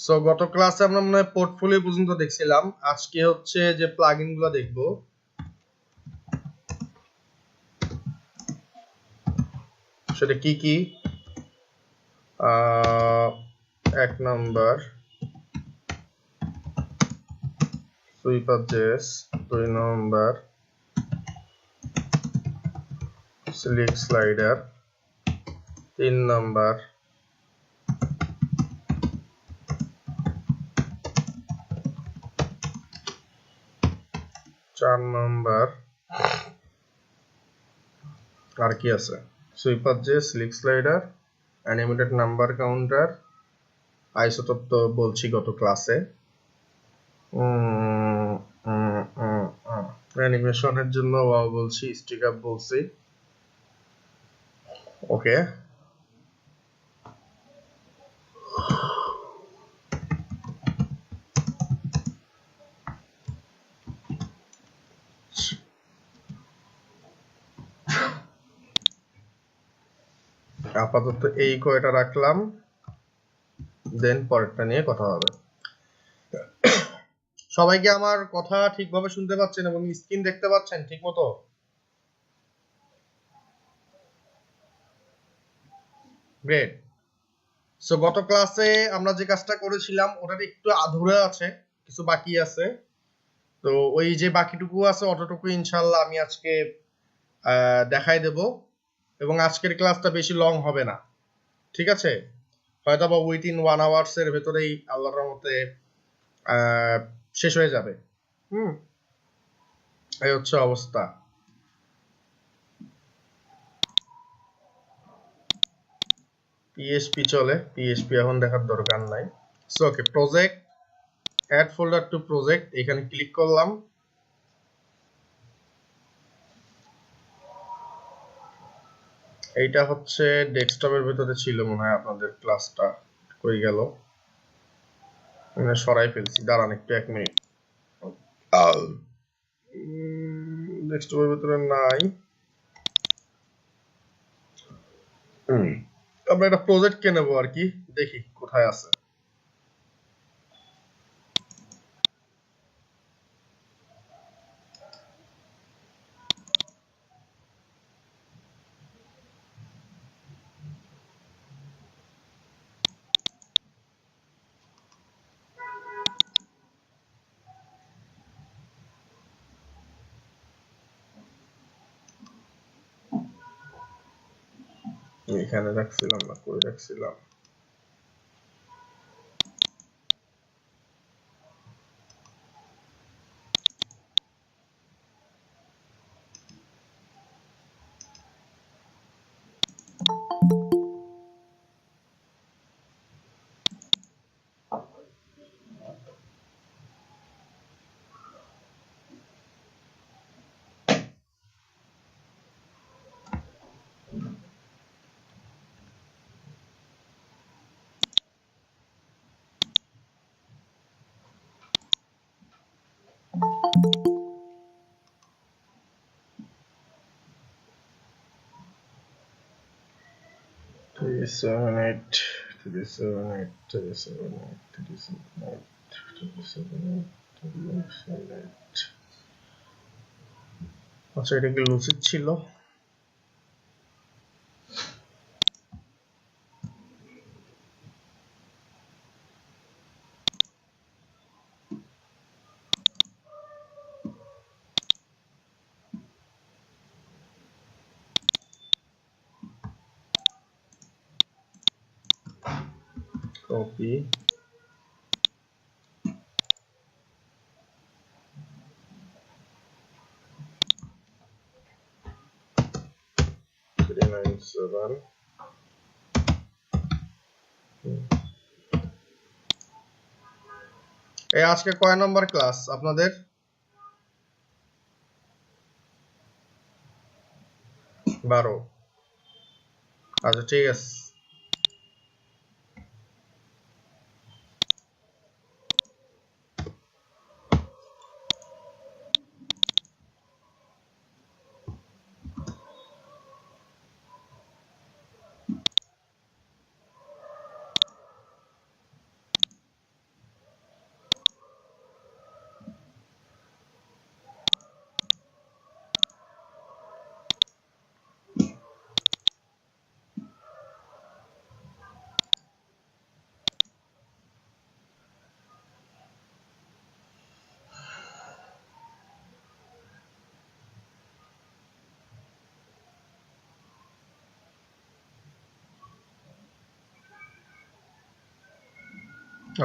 So গত ক্লাসে আমরা মনে হয় পোর্টফোলিও পর্যন্ত দেখছিলাম। আজকে হচ্ছে যে প্লাগইন গুলো দেখবো। সেটা কি কি? এক নাম্বার সুইপার.js, 2 নাম্বার সিলিক স্লাইডার, 3 নাম্বার চার নাম্বার আর কি আছে? সুইপার.js, সিলিক slider, animated number counter, isotope তো বলছি গত ক্লাসে। অ্যানিমেশনের জন্য ওয়াও বলছি, স্টিক আপ বলছি। ওকে, আপাতত এই কয়টা রাখলাম, দেন পরেরটা নিয়ে কথা হবে। সবাই কি আমার কথা ঠিকভাবে শুনতে পাচ্ছেন এবং স্ক্রিন দেখতে পাচ্ছেন ঠিক মতো? গ্রেট। সো গত ক্লাসে আমরা যে কাজটা করেছিলাম ওটার একটু আধুরা আছে, কিছু বাকি আছে। তো ওই যে বাকিটুকু আছে অতটুকু ইনশাল্লাহ আমি আজকে দেখাই দেব, এবং আজকের ক্লাসটা বেশি লং হবে না, ঠিক আছে? হয়তো বা উইথিন 1 আওয়ার্স এর ভেতরেই আল্লাহর রহমতে শেষ হয়ে যাবে। এই হচ্ছে অবস্থা। পিএইচপি চলে, পিএইচপি এখন দেখার দরকার নাই। So okay, project, add folder to project, এখানে ক্লিক করলাম। এইটা হচ্ছে ডেস্কটপের ভিতরে ছিল মনে হয়, আপনাদের ক্লাসটা কই গেল? সরাই ফেলছি, দাঁড়ান একটু 1 মিনিট। ডেস্কটপের ভিতরে নাই। আমরা একটা প্রজেক্ট কে নেবো আর কি, দেখি কোথায় আছে। এখানে রাখছিলাম না, কই রাখছিলাম? আচ্ছা, এটা কি লুসিড ছিল? কপি, এই আজকে কয় নম্বর ক্লাস আপনাদের? 12। আচ্ছা ঠিক আছে।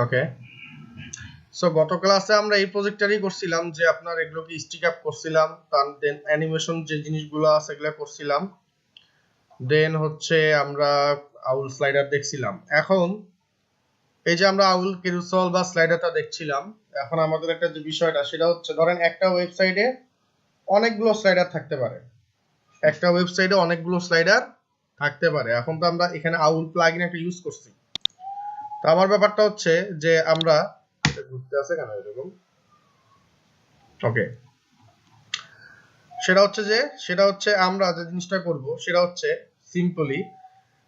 ওকে, সো গত ক্লাসে আমরা এই প্রজেক্টটারই করছিলাম যে আপনার এগুলোকে স্টিক আপ করছিলাম, দেন অ্যানিমেশন যে জিনিসগুলো আছে এগুলো করছিলাম, দেন হচ্ছে আমরা আউল স্লাইডার দেখছিলাম। এখন এই যে আমরা আউল ক্যারুসেল বা স্লাইডারটা দেখছিলাম, এখন আমাদের একটা যে বিষয়টা সেটা হচ্ছে ধরেন একটা ওয়েবসাইটে অনেকগুলো স্লাইডার থাকতে পারে, একটা ওয়েবসাইটে অনেকগুলো স্লাইডার থাকতে পারে। এখন তো আমরা এখানে আউল প্লাগইন একটা ইউজ করছি। তো আমার ব্যাপারটা হচ্ছে যে আমরা এটা ঘুরতে আছে কেন এরকম, ওকে, সেটা হচ্ছে আমরা যে জিনিসটা করব সেটা হচ্ছে সিম্পলি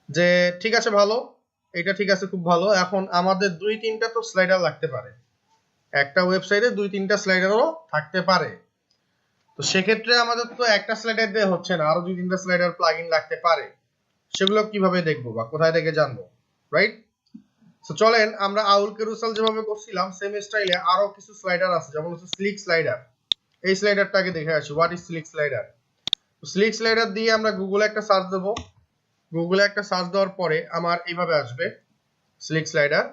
যে ঠিক আছে ভালো, এটা ঠিক আছে, খুব ভালো। এখন আমাদের দুই তিনটা তো স্লাইডার লাগতে পারে, একটা ওয়েবসাইটে দুই তিনটা স্লাইডারও থাকতে পারে। তো সেক্ষেত্রে আমাদের তো একটা স্লাইডার দিয়ে হচ্ছে না, আরো দুই তিনটা স্লাইডার প্লাগইন লাগতে পারে। সেগুলো কিভাবে দেখবো বা কোথায় থেকে জানবো, রাইট? তো চলেন আমরা আউল ক্যারুসেল যেভাবে করছিলাম সেম স্টাইলে আরো কিছু স্লাইডার আছে, যেমন হচ্ছে স্লিক স্লাইডার। এই স্লাইডারটাকে দেখে আসি, what is slick slider. Slick slider দিয়ে আমরা গুগলে একটা সার্চ দেবো, গুগলে একটা সার্চ দেওয়ার পরে আমার এইভাবে আসবে স্লিক স্লাইডার।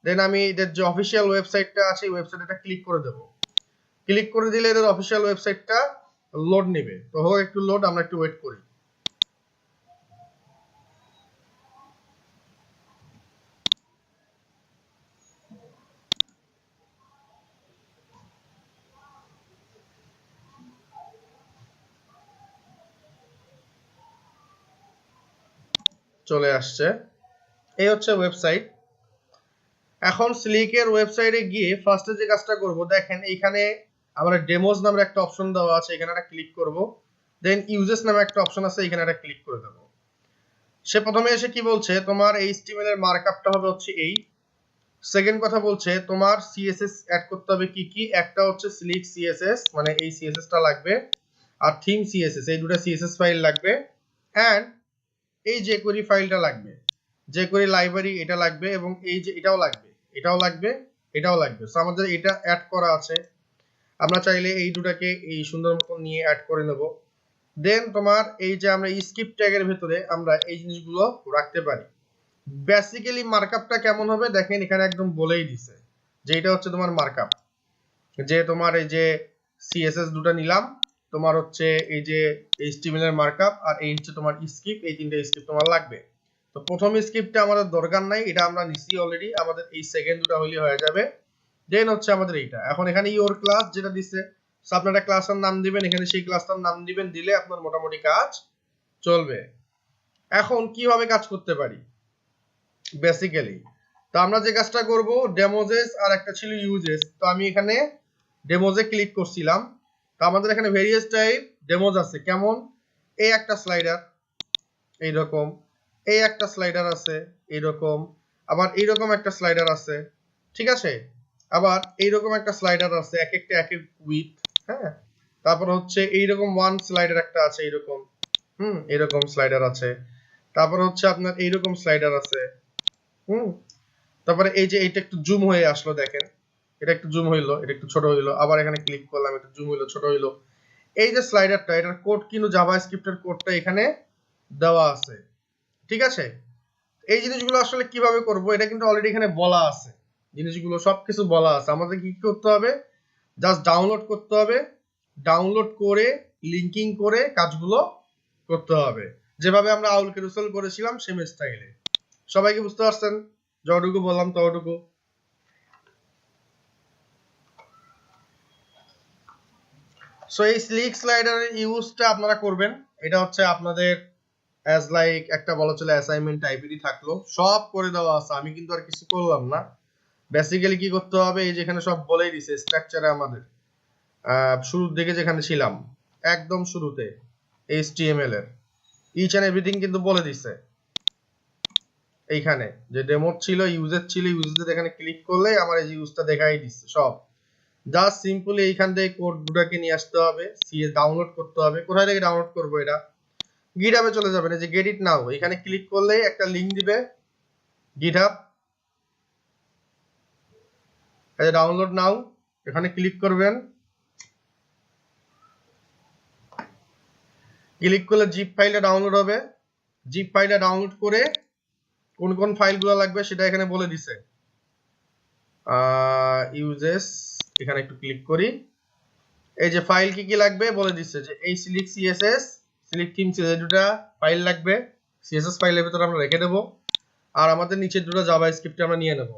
দেন আমি এদের যে অফিসিয়াল ওয়েবসাইটটা আছে এই ওয়েবসাইটটা ক্লিক করে দেবো। ক্লিক করে দিলে এদের অফিসিয়াল ওয়েবসাইটটা লোড নেবে। তো হোক একটু লোড, আমরা একটু ওয়েট করি। চলে আসছে, এই হচ্ছে ওয়েবসাইট। এখন স্লিকের ওয়েবসাইটে গিয়ে ফার্স্টে যে কাজটা করব, দেখেন এইখানে আমরা ডেমোজ নামের একটা অপশন দেওয়া আছে, এখানে একটা ক্লিক করব। দেন ইউজেস নামে একটা অপশন আছে, এখানে একটা ক্লিক করে দেব। সে প্রথমে এসে কি বলছে, তোমার এইচটিএমএল এর মার্কআপটা হবে হচ্ছে এই। সেকেন্ড কথা বলছে তোমার সিএসএস অ্যাড করতে হবে কি কি, একটা হচ্ছে স্লিক সিএসএস, মানে এই সিএসএসটা লাগবে, আর থিম সিএসএস, এই দুটো সিএসএস ফাইল লাগবে, এন্ড এই jQuery ফাইলটা লাগবে, jQuery লাইব্রেরি এটা লাগবে, এবং এই যে এটাও লাগবে, এটাও লাগবে, এটাও লাগবে। সো আমাদের এটা অ্যাড করা আছে, আমরা চাইলে এই দুটাকে এই সুন্দর মতো নিয়ে অ্যাড করে নেব। দেন তোমার এই যে আমরা স্কিপ ট্যাগের ভিতরে আমরা এই জিনিসগুলো রাখতে পারি। বেসিক্যালি মার্কআপটা কেমন হবে দেখেন, এখানে একদম বলেই দিছে যে এটা হচ্ছে তোমার মার্কআপ, যে তোমার এই যে সিএসএস দুটো নিলাম, তোমার হচ্ছে এই যে এইচটিএমএল এর মার্কআপ, আর এই হচ্ছে তোমার স্ক্রিপ্ট, এই তিনটে স্ক্রিপ্ট তোমার লাগবে। তো প্রথম স্ক্রিপ্টটা আমাদের দরকার নাই, এটা আমরা নিছি অলরেডি, আমাদের এই সেকেন্ড দুটো হইলে হয়ে যাবে। দেন হচ্ছে আমাদের এইটা, এখন এখানে ইওর ক্লাস যেটা দিছে, সো আপনারা ক্লাসের নাম দিবেন, এখানে সেই ক্লাসটার নাম দিবেন, দিলে আপনার মোটামুটি কাজ চলবে। এখন কিভাবে কাজ করতে পারি বেসিক্যালি, তো আমরা যে কাজটা করব, ডেমোজেস আর একটা ছিল ইউজেস। তো আমি এখানে ডেমোজে ক্লিক করছিলাম। তো আমাদের এখানে ভেরিয়াস টাইপ ডেমোজ আছে, কেমন, এই একটা স্লাইডার এইরকম, এই একটা স্লাইডার আছে এইরকম, আবার এইরকম একটা স্লাইডার আছে, ঠিক আছে, আবার এইরকম একটা স্লাইডার আছে, এক একটা এক এক উইথ, হ্যাঁ, তারপর হচ্ছে এইরকম ওয়ান স্লাইডার একটা আছে এইরকম, এরকম স্লাইডার আছে, তারপর হচ্ছে আপনার এইরকম স্লাইডার আছে, তারপরে এই যে এটা একটু জুম হয়ে আসলো, দেখেন এটা একটু জুম হইলো, এটা একটু ছোট হইলো, আবার এখানে ক্লিক করলাম, এটা জুম হইলো, ছোট হইলো। এই যে স্লাইডারটা, এটার কোড কিন্তু জাভাস্ক্রিপ্টের কোডটা এখানে দেওয়া আছে, ঠিক আছে। এই জিনিসগুলো আসলে কিভাবে করব এটা কিন্তু অলরেডি এখানে বলা আছে, জিনিসগুলো সবকিছু বলা আছে। আমাদের কি করতে হবে, জাস্ট ডাউনলোড করতে হবে, ডাউনলোড করে লিংকিং করে কাজগুলো করতে হবে, যেভাবে আমরা আউল ক্যারুসেল করেছিলাম সেম স্টাইলে। সবাইকে বুঝতে পারছেন? যতটুকু বললাম ততটুকু। সো এই স্লিক স্লাইডারের ইউজটা আপনারা করবেন, এটা হচ্ছে আপনাদের অ্যাজ লাইক একটা বলা চলে অ্যাসাইনমেন্ট টাইপেরই থাকলো, সব করে দেওয়া আছে, আমি কিন্তু আর কিছু করলাম না। বেসিক্যালি কি করতে হবে, এই যেখানে সব বলেই দিছে স্ট্রাকচারে, আমাদের শুরুর দিকে যেখানে ছিলাম একদম শুরুতে এইচটিএমএল এর ইচ এন্ড এভরিথিং কিন্তু বলে দিছে। এইখানে যে ডেমো ছিল, ইউজের ছিল, ইউজের এখানে ক্লিক করলে আমার এই ইউজটা দেখাই দিচ্ছে সব। জাস্ট সিম্পলি এইখান থেকে কোড দুটাকে নিয়ে আসতে হবে, সিএস ডাউনলোড করতে হবে। কোথায় থেকে ডাউনলোড করবো, এটা গিটহাবে চলে যাবেন, এই যে গেট ইট নাও, এখানে ক্লিক করলে একটা লিংক দিবে গিটহাব, এই যে ডাউনলোড নাও, এখানে ক্লিক করবেন, ক্লিক করলে জিপ ফাইলটা ডাউনলোড হবে। জিপ ফাইলটা ডাউনলোড করে কোন কোন ফাইলগুলো লাগবে সেটা এখানে বলে দিছে। ইউজেস এখানে একটু ক্লিক করি। এই যে ফাইল কি কি লাগবে বলে দিচ্ছে যে এই সিলেক্ট সিএসএস, সিলেক্ট থিম, এই দুটো ফাইল লাগবে। সিএসএস ফাইলের ভিতরে আমরা রেখে দেব, আর আমাদের নিচের দুটো জাভাস্ক্রিপ্ট আমরা নিয়ে নেব।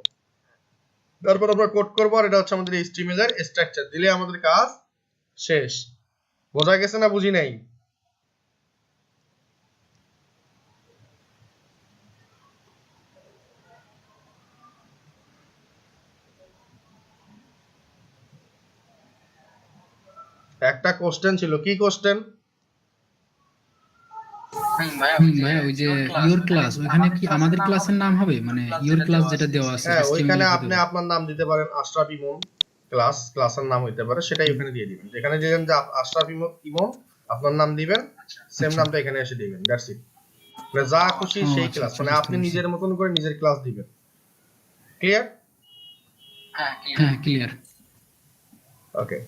তারপর আমরা কোড করব, আর এটা হচ্ছে আমাদের HTML এর স্ট্রাকচার। দিলে আমাদের কাজ শেষ। বোঝা গেছে না বুঝি নাই? একটা কোশ্চেন ছিল, কি কোশ্চেন? ভাইয়া ওই যে ইওর ক্লাস, ওখানে কি আমাদের ক্লাসের নাম হবে, মানে ইওর ক্লাস যেটা দেওয়া আছে হ্যাঁ, HTML ওইখানে এর আপনি ভিতরে? আপনার নাম দিতে পারেন, আশরাফ ইমন ক্লাস, ক্লাসের নাম হইতে পারে, সেটাই ওখানে দিয়ে দিবেন। যেখানে দিবেন যে আশরাফ ইমন আপনার নাম দিবেন, সেম আচ্ছা। নামটা এখানে এসে দিবেন, দ্যাটস ইট। মানে যা খুশি ও সেই আচ্ছা ক্লাস, আচ্ছা, মানে বুঝতে আপনি পারছি। নিজের মতন করে নিজের ক্লাস দিবেন। ক্লিয়ার? হ্যাঁ ক্লিয়ার। ওকে,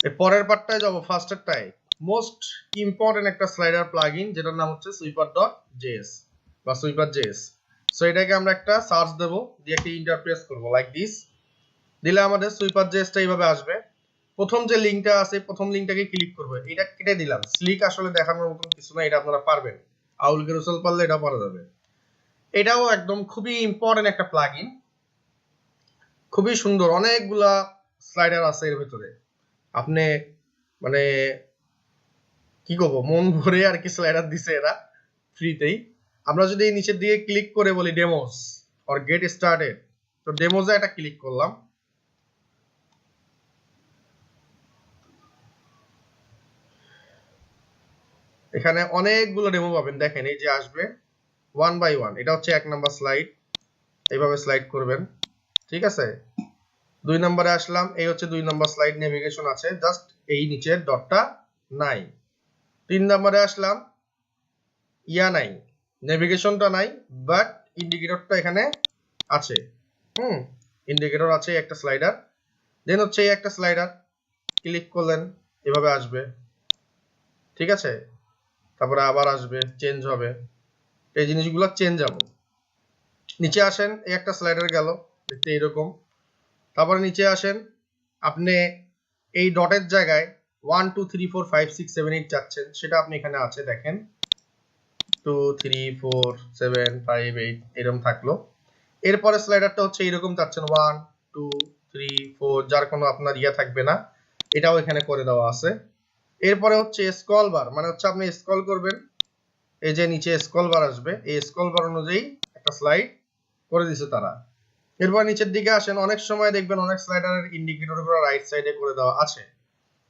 এর পরের পার্টটায় যাব, ফার্স্টেরটায়। মোস্ট ইম্পর্টেন্ট একটা স্লাইডার প্লাগইন, যেটার নাম হচ্ছে সুইপার.js বা সুইপার.js। সো এটাকে আমরা একটা সার্চ দেব, দিয়ে একটা ইন্টারপ্রেস করব লাইক দিস। দিলে আমাদের সুইপার.js-টা এইভাবে আসবে। প্রথম যে লিংকটা আছে, প্রথম লিংকটাকে ক্লিক করব, এটা কেটে দিলাম। স্লিক আসলে দেখানোর মতন কিছু না, এটা আপনারা পারবেন। আউল কেরোসেল পারলে এটা পারা যাবে। এটাও একদম খুবই ইম্পর্টেন্ট একটা প্লাগইন, খুবই সুন্দর। অনেকগুলা স্লাইডার আছে এর ভিতরে। আপনি মানে কি করবো, মন ভরে আর কি স্লাইডার দিছে এরা ফ্রিতেই। আমরা যদি এই নিচের দিকে ক্লিক করে বলি ডেমোস অর গেট স্টার্টেড, তো ডেমোসে এটা ক্লিক করলাম। এখানে অনেকগুলো ডেমো পাবেন, দেখেন এই যে আসবে ওয়ান বাই ওয়ান। এটা হচ্ছে 1 নাম্বার স্লাইড, এইভাবে স্লাইড করবেন, ঠিক আছে। 2 নম্বরে আসলাম, এই হচ্ছে 2 নাম্বার স্লাইড, নেভিগেশন আছে, জাস্ট এই নিচের ডটটা নাই। 3 নম্বরে আসলাম, নাই, নেভিগেশনটা নাই, বাট ইন্ডিকেটরটা এখানে আছে। ইন্ডিকেটর আছে, একটা স্লাইডার। দেন হচ্ছে এই একটা স্লাইডার, ক্লিক করলেন এভাবে আসবে, ঠিক আছে। তারপরে আবার আসবে, চেঞ্জ হবে, এই জিনিসগুলো চেঞ্জ হবে। নিচে আসেন, এই একটা স্লাইডার গেল, দেখতে এরকম। তারপরে নিচে আসেন, আপনি এই ডটের জায়গায় 1 2 3 4 5 6 7 8 চাচ্ছেন, সেটা আপনি এখানে আছে, দেখেন 2 3 4 7 5 8 এরকম থাকলো। এরপরে স্লাইডারটা হচ্ছে এইরকম চাচ্ছেন, 1 2 3 4, যার কোনো আপনার ইয়া থাকবে না, এটাও এখানে করে দেওয়া আছে। এরপরে হচ্ছে স্ক্রল বার, মানে হচ্ছে আপনি স্ক্রল করবেন, এই যে নিচে স্ক্রল বার আসবে, এই স্ক্রল বার অনুযায়ী একটা স্লাইড করে দিছে তারা। এরপর নিচের দিকে আসেন, অনেক সময় দেখবেন অনেক স্লাইডারের ইন্ডিকেটর গুলো রাইট সাইডে করে দেওয়া আছে।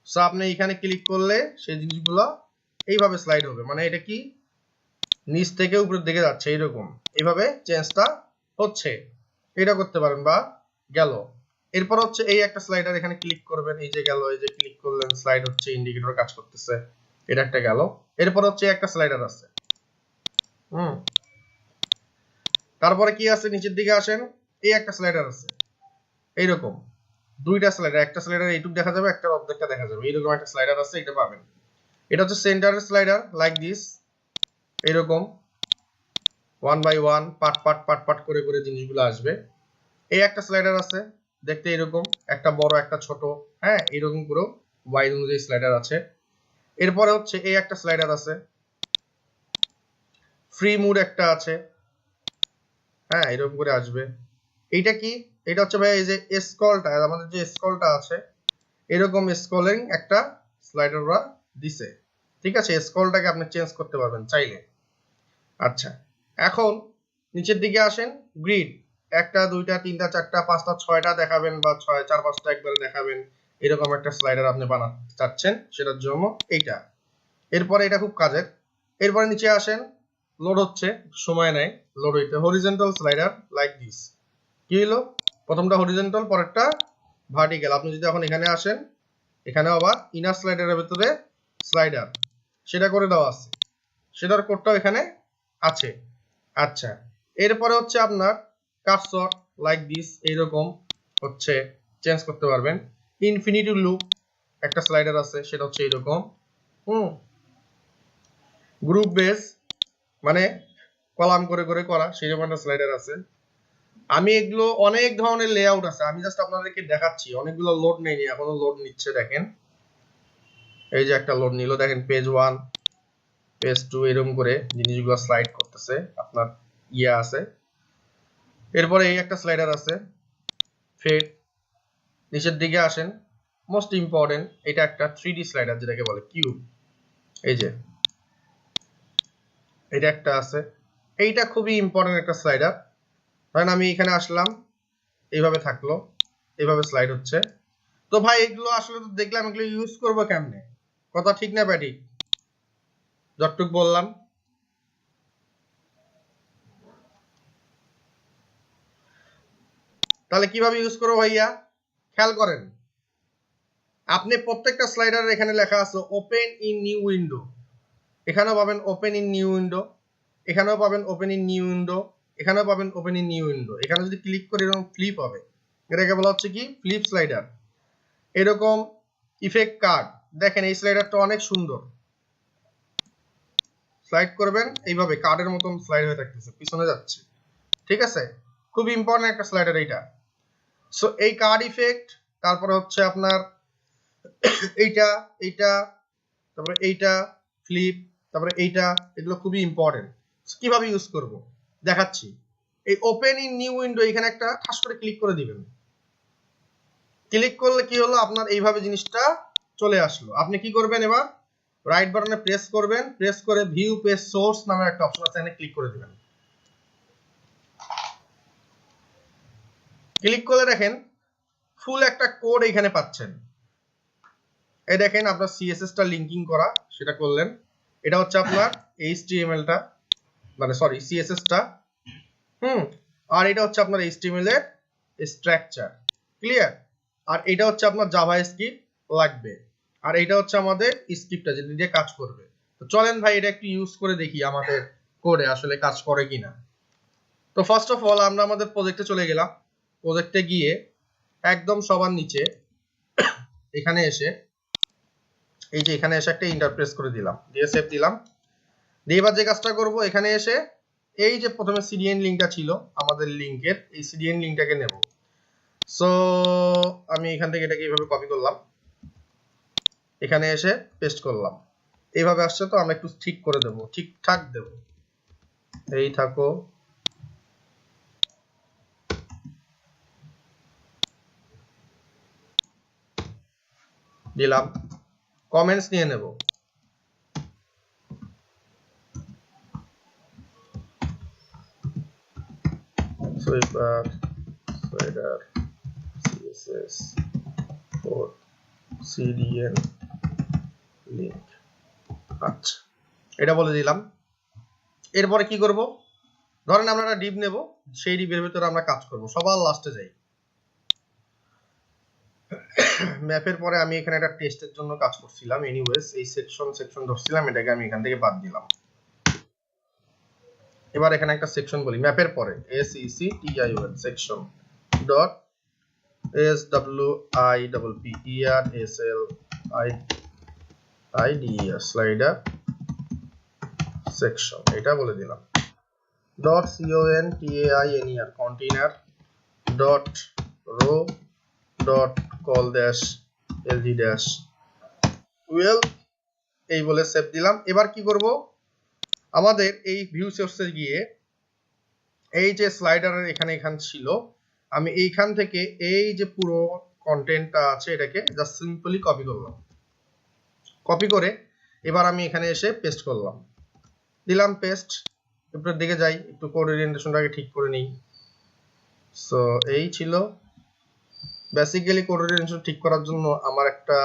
সো আপনি এখানে ক্লিক করলে সেই জিনিসগুলো এইভাবে স্লাইড হবে, মানে এটা কি নিচ থেকে উপরের দিকে যাচ্ছে এইরকম, এইভাবে চেঞ্জটা হচ্ছে। এটা করতে পারেন, বা গেল। এরপর হচ্ছে এই একটা স্লাইডার, এখানে ক্লিক করবেন, এই যে গেল, এই যে ক্লিক করলেন, স্লাইড হচ্ছে, ইন্ডিকেটর কাজ করতেছে, এটা একটা গেল। এরপর হচ্ছে একটা স্লাইডার আছে। তারপরে কি আছে, নিচের দিকে আসেন, এই একটা স্লাইডার আছে এইরকম, দুইটা স্লাইডার, একটা স্লাইডার এইটুক দেখা যাবে, একটা অর্ধেকটা দেখা যাবে, এইরকম একটা স্লাইডার আছে, এটা পাবেন। এটা হচ্ছে সেন্টারের স্লাইডার, লাইক দিস, এইরকম 1 by 1 part part part part করে করে জিনিসগুলো আসবে। এই একটা স্লাইডার আছে, দেখতে এরকম, একটা বড় একটা ছোট, হ্যাঁ এরকম করে ওয়াইড অনুযায়ী স্লাইডার আছে। এরপরে হচ্ছে এই একটা স্লাইডার আছে, ফ্রি মুড একটা আছে, হ্যাঁ এরকম করে আসবে। এইটা কি, এটা হচ্ছে ভাই এই যে স্ক্রলটা, আমাদের যে স্ক্রলটা আছে, এরকম স্ক্রলিং একটা স্লাইডার ওরা দিছে, ঠিক আছে। স্ক্রলটাকে আপনি চেঞ্জ করতে পারবেন চাইলে। আচ্ছা, এখন নিচের দিকে আসেন, গ্রিড, একটা দুইটা তিনটা চারটা পাঁচটা ছয়টা দেখাবেন, বা ছয় চার পাঁচটা একবারে দেখাবেন, এরকম একটা স্লাইডার আপনি বানাতে চাচ্ছেন, সেটার জন্য এইটা। এরপরে এটা খুব কাজের। এরপরে নিচে আসেন, লোড হচ্ছে, সময় নেয় লোড হইতে। হরিজন্টাল স্লাইডার লাইক দিস, কি হলো, প্রথমটা হরিজন্টাল, পরেরটা ভার্টিক্যাল। আপনি যদি এখন এখানে আসেন, এখানে আবার ইনার স্লাইডারের ভিতরে স্লাইডার, সেটা করে দেওয়া আছে, সেটার কোডটাও এখানে আছে। আচ্ছা, এরপরে হচ্ছে আপনার কার্সর লাইক দিস, এইরকম হচ্ছে চেঞ্জ করতে পারবেন। ইনফিনিটি লুপ একটা স্লাইডার আছে, সেটা হচ্ছে এইরকম। গ্রুপ বেস, মানে কলাম করে করে করা, সেই রকম একটা স্লাইডার আছে। আমি এগুলো অনেক ধরনের লেআউট আছে, আমি জাস্ট আপনাদেরকে দেখাচ্ছি। অনেকগুলো লোড নেয়নি, এখনো লোড নিচ্ছে। দেখেন এই যে একটা লোড নিল, দেখেন পেজ 1 পেজ 2 এরকম করে জিনিসগুলো স্লাইড করতেছে। আপনার ইয়ে আছে, এরপরে এই একটা স্লাইডার আছে ফেড। নিচের দিকে আসেন, মোস্ট ইম্পর্টেন্ট, এটা একটা 3D স্লাইডার যেটাকে বলে কিউব। এই যে এটা একটা আছে, এইটা খুবই ইম্পর্টেন্ট একটা স্লাইডার। ধরেন আমি এখানে আসলাম, এইভাবে থাকলো, এইভাবে স্লাইড হচ্ছে। তো ভাই এগুলো আসলে তো দেখলাম, এগুলো ইউজ করবো কেমনে? কথা ঠিক না ব্যাটি? যতটুক বললাম। তাহলে কিভাবে ইউজ করবো ভাইয়া? খেয়াল করেন, আপনি প্রত্যেকটা স্লাইডারের এখানে লেখা আছে ওপেন ইন নিউ উইন্ডো। এখানেও পাবেন ওপেন ইন নিউ উইন্ডো, এখানেও পাবেন ওপেন ইন নিউ উইন্ডো, এখানেও পাবেন ওপেন ইন নিউ উইন্ডো। এখানে যদি ক্লিক করি এরকম ফ্লিপ হবে, এটাকে বলা হচ্ছে কি ফ্লিপ স্লাইডার। এরকম ইফেক্ট কার্ড, দেখেন এই স্লাইডারটা অনেক সুন্দর। স্লাইড করবেন এইভাবে কার্ডের মতন স্লাইড হয়ে থাকতেছে, পিছনে যাচ্ছে। ঠিক আছে, খুব ইম্পর্টেন্ট একটা স্লাইডার এইটা। সো এই কার্ড ইফেক্ট, তারপরে হচ্ছে আপনার এইটা এইটা, তারপরে এইটা ফ্লিপ, তারপরে এইটা, এগুলো খুবই ইম্পর্টেন্ট। কিভাবে ইউজ করব দেখাচ্ছি। এই ওপেন ইন নিউ উইন্ডো এখানে একটা ঠাস করে ক্লিক করে দিবেন। ক্লিক করলে কি হলো, আপনার এইভাবে জিনিসটা চলে আসলো। আপনি কি করবেন, এবার রাইট বাটনে প্রেস করবেন, প্রেস করে ভিউ পেজ সোর্স নামে একটা অপশন আছে, এখানে ক্লিক করে দিবেন। ক্লিক করলে দেখেন ফুল একটা কোড এখানে পাচ্ছেন। এই দেখেন আপনার সিএসএস টা লিংকিং করা, সেটা করলেন। এটা হচ্ছে আপনার এইচটিএমএল টা, মানে সরি সিএসএস টা। আর এটা হচ্ছে আপনার এইচটিএমএল এর স্ট্রাকচার। ক্লিয়ার? আর এটা হচ্ছে আপনার জাভা স্ক্রিপ্ট লাগবে, আর এটা হচ্ছে আমাদের স্ক্রিপ্টটা যেটা দিয়ে কাজ করবে। তো চলেন ভাই এটা একটু ইউজ করে দেখি আমাদের কোডে আসলে কাজ করে কিনা। তো ফার্স্ট অফ অল আমরা আমাদের প্রজেক্টে চলে গেলাম। প্রজেক্টে গিয়ে একদম সবার নিচে এখানে এসে, এই যে এখানে এসে একটা ইন্টারপ্রেস করে দিলাম, দিয়ে সেভ দিলাম। দিয়ে এবার যে কাজটা করব, এখানে এসে এই যে প্রথমে সিডিএন লিঙ্কটা ছিল আমাদের লিঙ্কের, এই সিডিএন লিঙ্কটাকে নেব। সো আমি এখান থেকে এটাকে এইভাবে কপি করলাম, এখানে এসে পেস্ট করলাম। এইভাবে আসছে, তো আমরা একটু ঠিক করে দেব, ঠিকঠাক দেব। এই থাকো, দিলাম। কমেন্টস নিয়ে নেব, sweeper slider CSS for CDN link. আচ্ছা, এটা বলে দিলাম। এরপরে কি করব, ধরেন আমরা একটা ডিপ নেব, সেই ডিপের ভিতরে আমরা কাজ করব। সবার লাস্টে যাই, ম্যাপের পরে আমি এখানে একটা টেস্টের জন্য কাজ করছিলাম। এনিওয়েজ এই সেকশন ধরছিলাম, এটাকে আমি এখান থেকে বাদ দিলাম। এবার এখানে একটা সেকশন বলি, ম্যাপের পরে SECTION section dot SWIPPERSLIDER slider section, এটা বলে দিলাম। Dot CONTAINER container dot rho dot call dash LG dash 12, এই বলে সেভ দিলাম। এবার কি করব, আমাদের এই ভিউ সোর্সে গিয়ে এই যে স্লাইডারের এখানে ছিল, আমি এইখান থেকে এই যে পুরো কন্টেন্টটা আছে এটাকে জাস্ট সিম্পলি কপি করলাম। কপি করে এবার আমি এখানে এসে পেস্ট করলাম, দিলাম পেস্ট। উপরের দিকে যাই, একটু কোড ওরিয়েন্টেশনটাকে ঠিক করে নিই। সো এই ছিল বেসিক্যালি কোড ওরিয়েন্টেশন ঠিক করার জন্য আমার একটা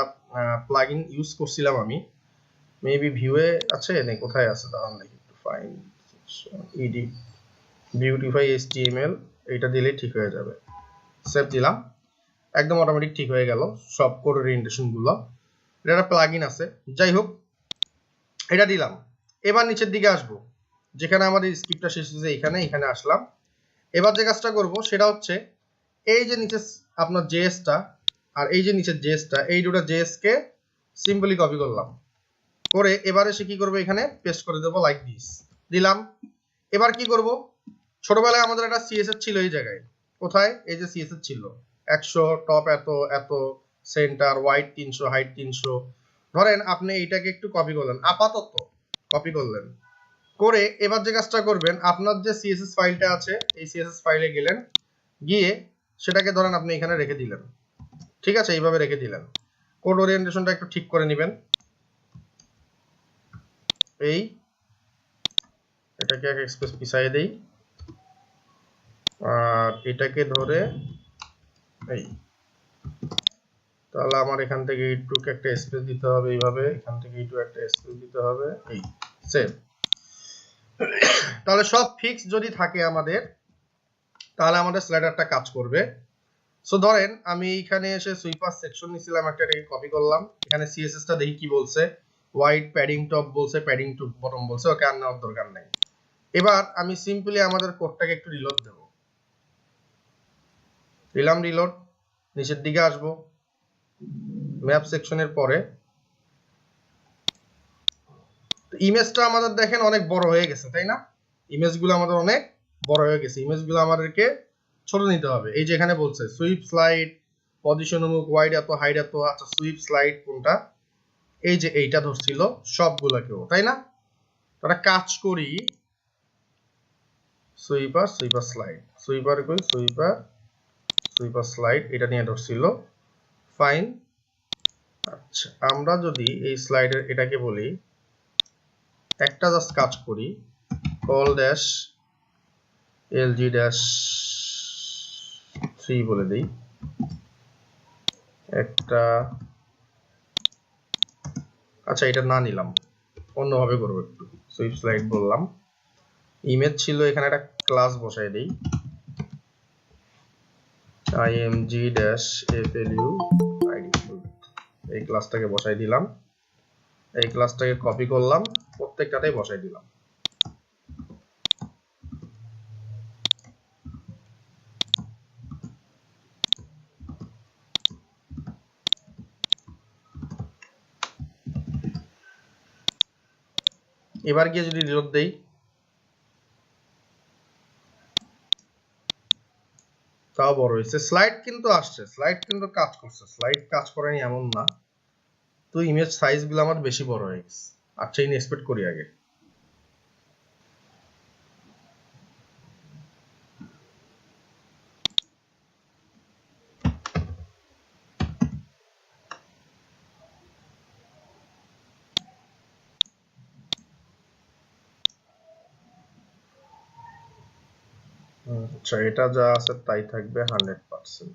প্লাগইন ইউজ করছিলাম আমি। মেবি ভিউয়ে আছে না, কোথায় আছে দাঁড়ান দেখি একটু, ফাইন্ড এডিট বিউটিফাই HTML, এটা দিলে ঠিক হয়ে যাবে। সেভ দিলাম, একদম অটোমেটিক ঠিক হয়ে গেল সব কোড ওরিয়েন্টেশন গুলো। এটা একটা প্লাগইন আছে, যাই হোক এটা দিলাম। এবার নিচের দিকে আসব, যেখানে আমাদের স্ক্রিপ্টটা শেষ হয়েছে এখানে আসলাম। এবার যে কাজটা করব সেটা হচ্ছে এই যে নিচে আপনার জেএসটা আর এই যে নিচের জেএসটা, এই দুটো জেএস কে সিম্পলি কপি করলাম, করে এবারে সে কি করবে, এখানে পেস্ট করে দেবো লাইক দিস, দিলাম। এবার কি করব, ছোটবেলায় আমাদের একটা সিএসএস ছিল এই জায়গায়, কোথায়, এই যে সিএসএস ছিল 100 টপ এত এত, সেন্টার ওয়াইড 300, হাইট 300। ধরেন আপনি এইটাকে একটু কপি করলেন, আপাতত কপি করলেন, করে এবার যে কাজটা করবেন, আপনার যে সিএসএস ফাইলটা আছে এই সিএসএস ফাইলে গেলেন, গিয়ে সেটাকে ধরেন আপনি এখানে রেখে দিলেন, ঠিক আছে, এইভাবে রেখে দিলেন। কোড ওরিয়েন্টেশনটা একটু ঠিক করে নেবেন, এই এটাকে এক স্পেস পিছাই দেই, আর এটাকে ধরে এই, তাহলে আমার এখান থেকে একটু একটা স্পেস দিতে হবে, এইভাবে এখান থেকে একটু একটা স্পেস দিতে হবে, এই সেভ। তাহলে সব ফিক্স যদি থাকে আমাদের, তাহলে আমাদের স্লাইডারটা কাজ করবে। সো ধরেন আমি এখানে এসে সুইপার সেকশন নিছিলাম একটা, এটাকে কপি করলাম, এখানে সিএসএস টা দেখি কি বলছে, হোয়াইট প্যাডিং টপ বলছে, প্যাডিং টু বটম বলছে, ওকে আর নেওয়ার দরকার নাই। এবার আমি সিম্পলি আমাদের কোডটাকে একটু রিলোড দেব, দিলাম রিলোড, নিচের দিকে আসবো, ম্যাপ সেকশনের পরে ইমেজটা আমাদের দেখেন অনেক বড় হয়ে গেছে, তাই না? ইমেজগুলো আমাদের অনেক বড় হয়ে গেছে, ইমেজগুলো আমাদেরকে ছোট নিতে হবে। এই যে এখানে বলছে সুইপ স্লাইড, পজিশন অমুক, ওয়াইড এত, হাইট এত, আচ্ছা সুইপ স্লাইড কোনটা, এই যে এইটা ধরছিল সবগুলোকেও, তাই না? তারা কাজ করি, সুইপার সুইপার স্লাইড, সুইপার কই, সুইপার সুইপার স্লাইড, এটা নিয়ে ধরছিল, ফাইন। আচ্ছা আমরা যদি এই স্লাইডের এটাকে বলি, একটা জাস্ট কাজ করি, কল ড্যাশ এলজি ড্যাশ 3 বলে দেই, একটা, আচ্ছা এটা না নিলাম, অন্যভাবে করবো একটু, সুইপ স্লাইড বললাম, ইমেজ ছিল এখানে একটা ক্লাস বসাই দেই, img ড্যাশ flu id, এই ক্লাসটাকে বসাই দিলাম, এই ক্লাসটাকে কপি করলাম, প্রত্যেকটাতেই বসাই দিলাম। এবার গিয়ে যদি রিলোড দেই, তাও বড় হয়েছে, স্লাইড কিন্তু আসছে, স্লাইড কিন্তু কাজ করছে, স্লাইড কাজ করেনি এমন না, তো ইমেজ সাইজ গুলো আমার বেশি বড় হয়ে গেছে। আচ্ছা ইনি এক্সপেক্ট করি আগে, আচ্ছা এটা যা আছে তাই থাকবে 100%।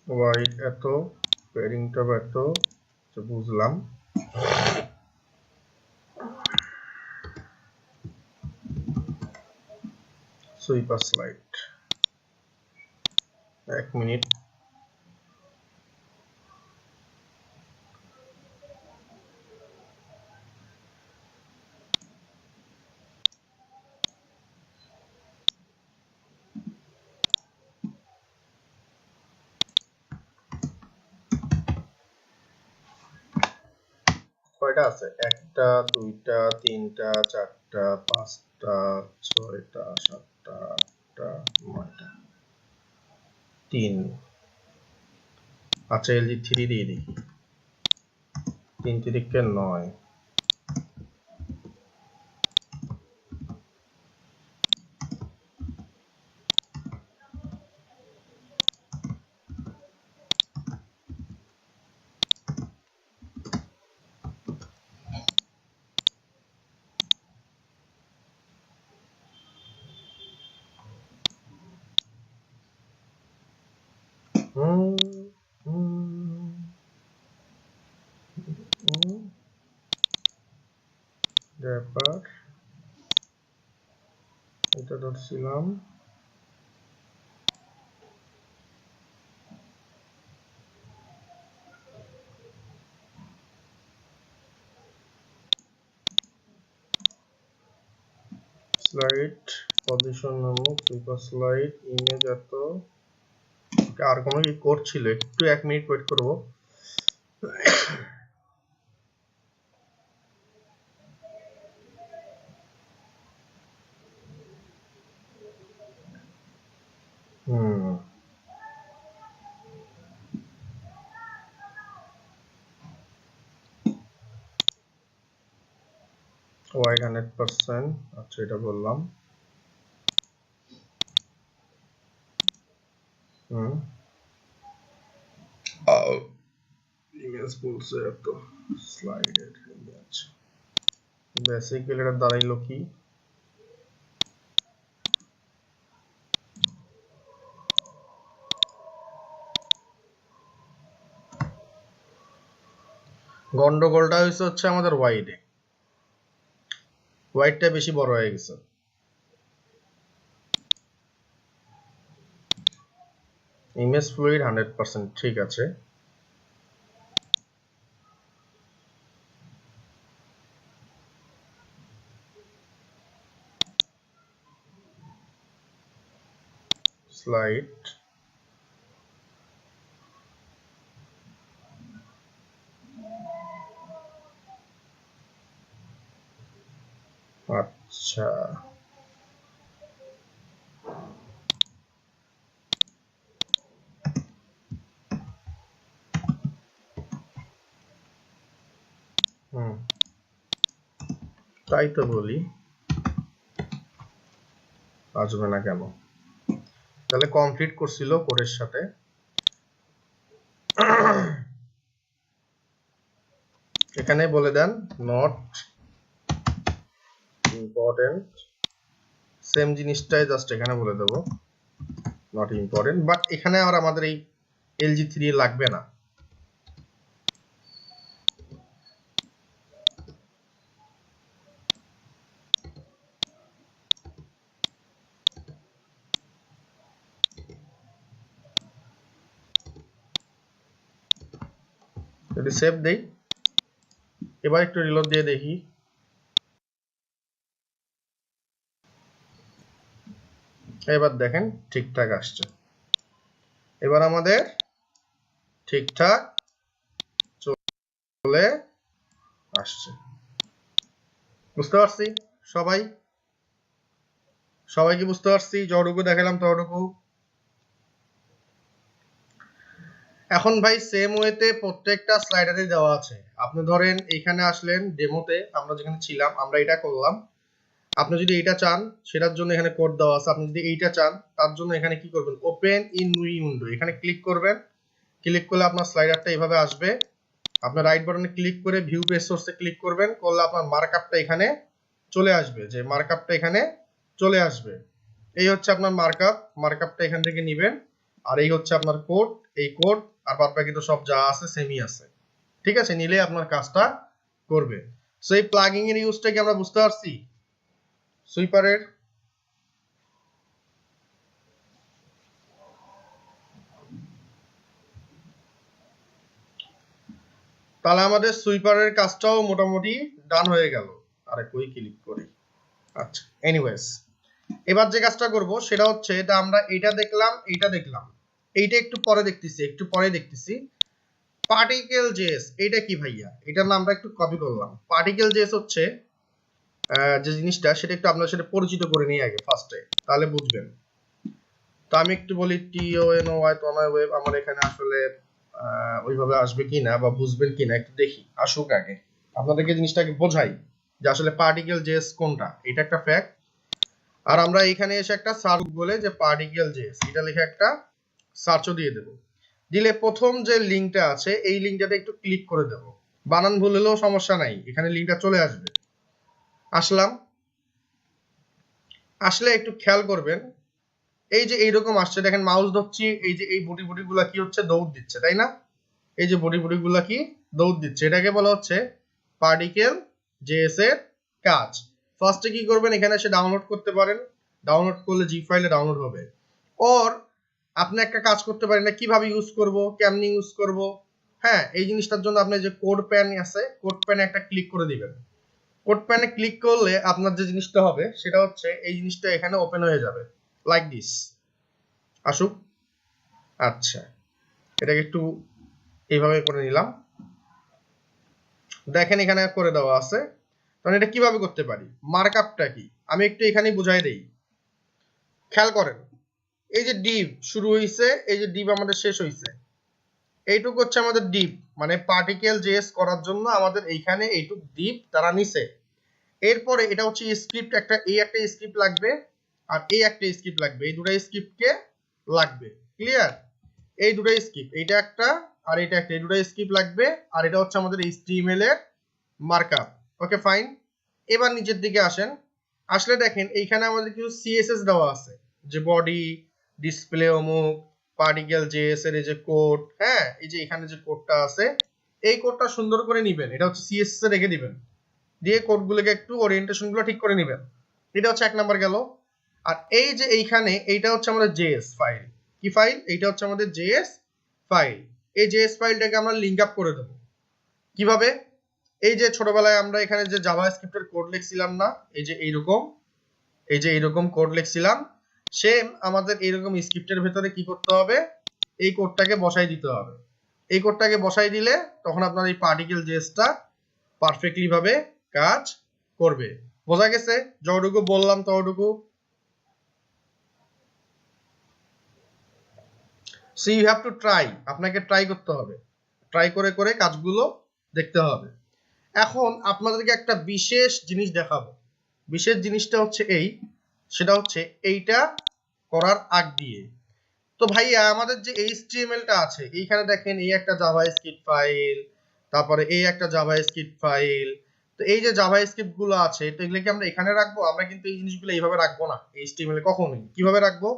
ওয়াইড এত, প্যাডিং টপ এত, বুঝলাম। সুইপার স্লাইড, 1 মিনিট, কয়টা আছে, 1টা 2টা 3টা 4টা 5টা 6টা 7টা 8টা 9টা, 3, আচ্ছা এলজি 3 দিয়ে দিই, 3 তিরিকে 9, ব্যাপার, এটা ধরছিলাম স্লাইড পজিশন নামক সুপার স্লাইড ইমেজ এত আর কোনো কি কোড ছিল, একটু 1 মিনিট ওয়েট করব। ওয়াইড 100%, আচ্ছা এটা বললাম। ইমেজ বলছে এত স্লাইডের ইমেজ, বেসিক্যালি এটা দাঁড়াইলো কি, গন্ডগোলটা হচ্ছে আমাদের ওয়াইডটা বেশি বড় হয়ে গেছে। ইমেজ ফ্লুইড 100%, ঠিক আছে। স্লাইড আচ্ছা তাই তো বলি, আসবে না কেন? তাহলে কমপ্লিট করছিল কোডের সাথে। এখানে বলে দেন নট ইম্পর্টেন্ট, সেম জিনিসটাই জাস্ট এখানে বলে দেব নট ইম্পর্টেন্ট, বাট এখানে আর আমাদের এই LG3 লাগবে না। যদি সেভ দেই, এবার একটু রিলোড দিয়ে দেখি, এবার দেখেন ঠিকঠাক আসছে। এবার আমাদের ঠিকঠাক চলে আসছে। বুঝতে পারছি সবাই কি বুঝতে পারছি? যতটুকু দেখালাম ততটুকু। এখন ভাই সেম ওয়েতে প্রত্যেকটা স্লাইডারে দেওয়া আছে। আপনি ধরেন এইখানে আসলেন ডেমোতে, আমরা যেখানে ছিলাম আমরা এটা করলাম। আপনি যদি এইটা চান সেটার জন্য এখানে কোড দেওয়া আছে। আপনি যদি এইটা চান তার জন্য এখানে কি করবেন, ওপেন ইন উইন্ডো এখানে ক্লিক করবেন। ক্লিক করলে আপনার স্লাইডারটা এইভাবে আসবে। আপনার রাইট বাটনে ক্লিক করে ভিউ পেজ সোর্সে ক্লিক করবেন, করলে আপনার মার্কআপটা এখানে চলে আসবে, যে মার্কআপটা এখানে চলে আসবে। এই হচ্ছে আপনার মার্কআপটা এখান থেকে নেবেন। আর এই হচ্ছে আপনার কোড, এই কোড আর বাদ বাকি তো সব যা আছে সেমই আছে। ঠিক আছে, নিলে আপনার কাজটা করবে। সো এই প্লাগইন এর ইউজটা কি আমরা বুঝতে পারছি সুইপারের? তাহলে আমাদের সুইপারের কাজটাও মোটামুটি ডান হয়ে গেল। আরে কই ক্লিক করি, আচ্ছা এনিওয়েজ, এবার যে কাজটা করব সেটা হচ্ছে, এটা আমরা এইটা দেখলাম এইটা একটু পরে দেখতেছি। পার্টিকেল জেএস এটা কি ভাইয়া? এটার নামটা একটু কপি করলাম। পার্টিকেল জেএস হচ্ছে যে জিনিসটা, সেটা একটু আপনার সাথে পরিচিত করে নিই আগে ফার্স্টে, তাহলে বুঝবেন। তো আমি একটু বলি TONOY তনয় ওয়েব, আমার এখানে আসলে ওইভাবে আসবে কিনা বা বুঝবেন কিনা একটু দেখি, আসুক আগে আপনাদেরকে জিনিসটাকে বোঝাই যে আসলে পার্টিকেল জেএস কোনটা। এটা একটা ফ্যাক্ট। আর আমরা এখানে এসে একটা সার্চ বলে যে পার্টিকেল জেএস এটা লিখে একটা সার্চও দিয়ে দেব। দিলে প্রথম যে লিংকটা আছে এই লিংকটাতে একটু ক্লিক করে দেব। বানান ভুল হলেও সমস্যা নাই, এখানে লিংকটা চলে আসবে। আসলে একটু খেয়াল করবেন, এই যে এইরকম আসছে দেখেন, মাউস ধরছি, এই যে এই বডি গুলা কি হচ্ছে, দৌড় দিচ্ছে, তাই না? এই যে বডি গুলা কি দৌড় দিচ্ছে, এটাকে বলা হচ্ছে পার্টিকেল জেএস এর কাজ। ফার্স্টে কি করবেন, এখানে এসে ডাউনলোড করতে পারেন। ডাউনলোড করলে জি ফাইলে ডাউনলোড হবে। ওর আপনি একটা কাজ করতে পারেন, না কিভাবে ইউজ করব, কেমনি ইউজ করব। হ্যাঁ, এই জিনিসটার জন্য আপনি যে কোড প্যান আছে, কোড প্যানে একটা ক্লিক করে দিবেন। কোড প্যানে ক্লিক করলে আপনার যে জিনিসটা হবে সেটা হচ্ছে এই জিনিসটা এখানে ওপেন হয়ে যাবে লাইক দিস। আসুক। আচ্ছা, এটাকে একটু এইভাবে করে নিলাম। দেখেন এখানে করে দেওয়া আছে। তাহলে এটা কিভাবে করতে পারি, মার্কআপটা কি আমি একটু এখানেই বুঝাই দেই। খেয়াল করেন, এই যে ডিভ শুরু হইছে, এই যে ডিভ আমাদের শেষ হইছে, এইটুকু হচ্ছে আমাদের ডিভ, মানে পার্টিকেল জেএস করার জন্য আমাদের এইখানে এইটুক ডিভ তারা নিছে। এরপরে এটা হচ্ছে স্ক্রিপ্ট, একটা স্ক্রিপ্ট লাগবে আর এই একটা স্ক্রিপ্ট লাগবে, এই দুটো স্ক্রিপ্টকে লাগবে। ক্লিয়ার? এই দুটো স্ক্রিপ্ট, এইটা একটা আর এটা একটা, এই দুটো স্ক্রিপ্ট লাগবে। আর এটা হচ্ছে আমাদের HTML এর মার্কআপ। Okay fine. এবার নিচের দিকে আসেন, আসলে দেখেন এইখানে আমাদের কিছু সিএসএস দেওয়া আছে, যে বডি, ডিসপ্লে, অমুক, পার্টিকেল জেএস এর এই যে কোড, হ্যাঁ এই যে এখানে যে কোডটা আছে এই কোডটা সুন্দর করে নিবেন, এটা হচ্ছে সিএসএস এ রেখে দিবেন, দিয়ে কোডগুলোকে একটু ওরিয়েন্টেশন গুলো ঠিক করে নিবেন। এটা হচ্ছে 1 নাম্বার গেল। আর এই যে এইখানে এইটা হচ্ছে আমাদের জেএস ফাইল। কি ফাইল? এইটা হচ্ছে আমাদের জেএস ফাইল। এই জেএস ফাইলটাকে আমরা লিংক আপ করে দেব। কিভাবে? এই যে ছোটবেলায় আমরা এখানে যে জাভাস্ক্রিপ্টের কোড লিখছিলাম না, এই যে এইরকম কোড লিখছিলাম, সেম আমাদের এইরকম স্ক্রিপ্টের ভেতরে কি করতে হবে, এই কোডটাকে বসাই দিতে হবে। এই কোডটাকে বসাই দিলে তখন আপনার এই পার্টিকেল জেএসটা পারফেক্টলি ভাবে কাজ করবে। বোঝা গেছে? যতটুকু বললাম ততটুকু। So you have to try, আপনাকে ট্রাই করতে হবে, ট্রাই করে করে কাজগুলো দেখতে হবে। এখন আপনাদেরকে একটা বিশেষ জিনিস দেখাবো। বিশেষ জিনিসটা হচ্ছে সেটা হচ্ছে এইটা করার আগ দিয়ে। তো ভাইয়া আমাদের যে HTML টা আছে, এইখানে দেখেন এই একটা জাভাস্ক্রিপ্ট ফাইল, তারপরে এই একটা জাভাস্ক্রিপ্ট ফাইল। তো এই যে জাভাস্ক্রিপ্ট গুলো আছে, তো এগুলো কি আমরা এখানে রাখবো? আমরা কিন্তু এই জিনিসগুলো এইভাবে রাখবো না HTML এ কখনোই। কিভাবে রাখবো?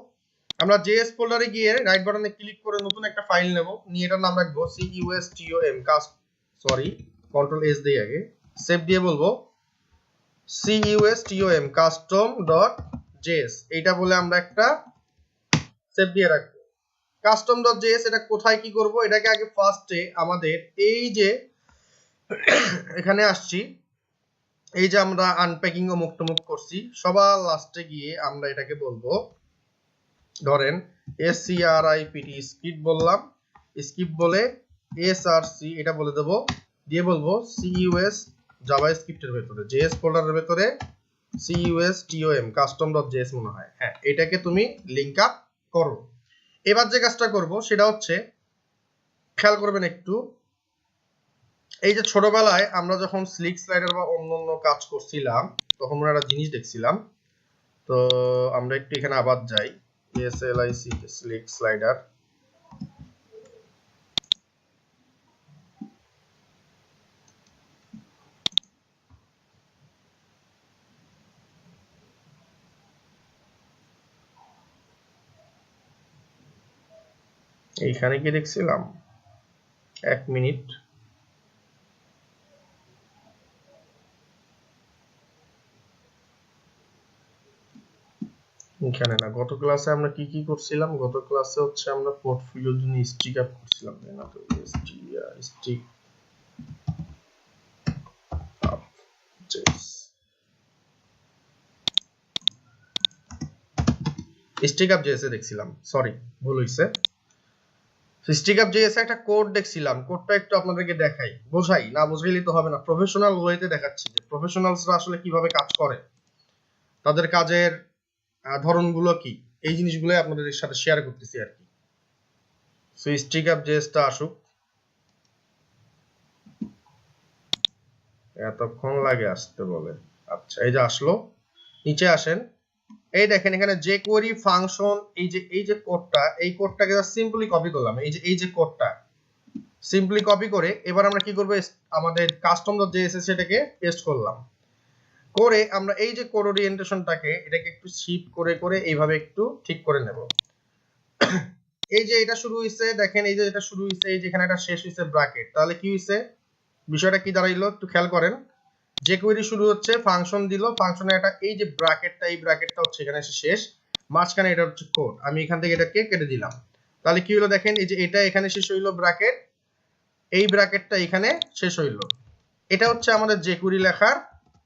আমরা JS ফোল্ডারে গিয়ে রাইট বাটনে ক্লিক করে নতুন একটা ফাইল নেব, নিয়ে এটার নাম রাখবো কন্ট্রোল এস দিয়ে আগে সেভ দিয়ে বলবো custom.js, এইটা বলে আমরা একটা সেভ দিয়ে রাখবো। custom.js এটা কোথায় কি করব, এটাকে আগে ফার্স্টে আমাদের এই যে এখানে আসছি, এই যে আমরা আনপ্যাকিং ও মুক্ত করছি, সবার লাস্টে গিয়ে আমরা এটাকে বলবো, ধরেন script স্ক্রিপ্ট বললাম, স্ক্রিপ্ট বলে src এটা বলে দেব, দিয়ে বলবো cus জাভাস্ক্রিপ্টের ভেতরে js ফোল্ডারের ভেতরে custom.js মনে হয়, হ্যাঁ এটাকে তুমি লিংক আপ করো। এবার যে কাজটা করব সেটা হচ্ছে, খেয়াল করবেন একটু, এই যে ছোটবেলায় আমরা যখন স্লিক স্লাইডার বা অন্যান্য কাজ করছিলাম তখন আমরা একটা জিনিস দেখছিলাম। তো আমরা একটু এখানে আবার যাই, SLIC স্লিক স্লাইডার, এইখানে কি দেখছিলাম, 1 মিনিট, এখানে না, গত ক্লাসে আমরা কি কি করছিলাম, গত ক্লাসে হচ্ছে আমরা পোর্টফোলিওর জন্য স্টিক আপ করছিলাম, তাই না? তো stick up JS, stick up JS এ দেখছিলাম, সরি ভুল হইছে। স্টিক আপ জেস একটা কোড দেখছিলাম, কোডটা একটু আপনাদেরকে দেখাই, বোঝাই, না বুঝাইলে তো হবে না, প্রফেশনাল ওয়েতে দেখাচ্ছি যে প্রফেশনালসরা আসলে কিভাবে কাজ করে, তাদের কাজের ধরনগুলো কি, এই জিনিসগুলো আপনাদের সাথে শেয়ার করতেছি আর কি। সো স্টিক আপ জেসটা আসুক, এতক্ষণ লাগে আসতে বলে। আচ্ছা এই যে আসলো, নিচে আসেন, এই দেখেন এখানে jQuery ফাংশন, এই যে কোডটা, এই কোডটাকে সিম্পলি কপি করলাম, এই যে কোডটা সিম্পলি কপি করে এবার আমরা কি করব, আমাদের custom.js এ সেটাকে পেস্ট করলাম, করে আমরা এই যে কোড ওরিয়েন্টেশনটাকে এটাকে একটু শিফট করে করে এইভাবে একটু ঠিক করে নেব। এই যে এটা শুরু হইছে, দেখেন এই যে এটা শুরু হইছে, এই যে এখানে একটা শেষ হইছে ব্র্যাকেট, তাহলে কি হইছে, বিষয়টা কি দাঁড়াইলো একটু খেয়াল করেন। jQuery শুরু হচ্ছে, ফাংশন দিল, ফাংশনে একটা এই যে ব্র্যাকেটটা, এই ব্র্যাকেটটা হচ্ছে এখানে এসে শেষ, মাঝখানে এটা হচ্ছে কোড, আমি এখান থেকে এটাকে কেটে দিলাম, তাহলে কি হলো দেখেন, এই যে এটা এখানে শেষ হইলো ব্র্যাকেট, এই ব্র্যাকেটটা এখানে শেষ হইলো। এটা হচ্ছে আমাদের jQuery লেখার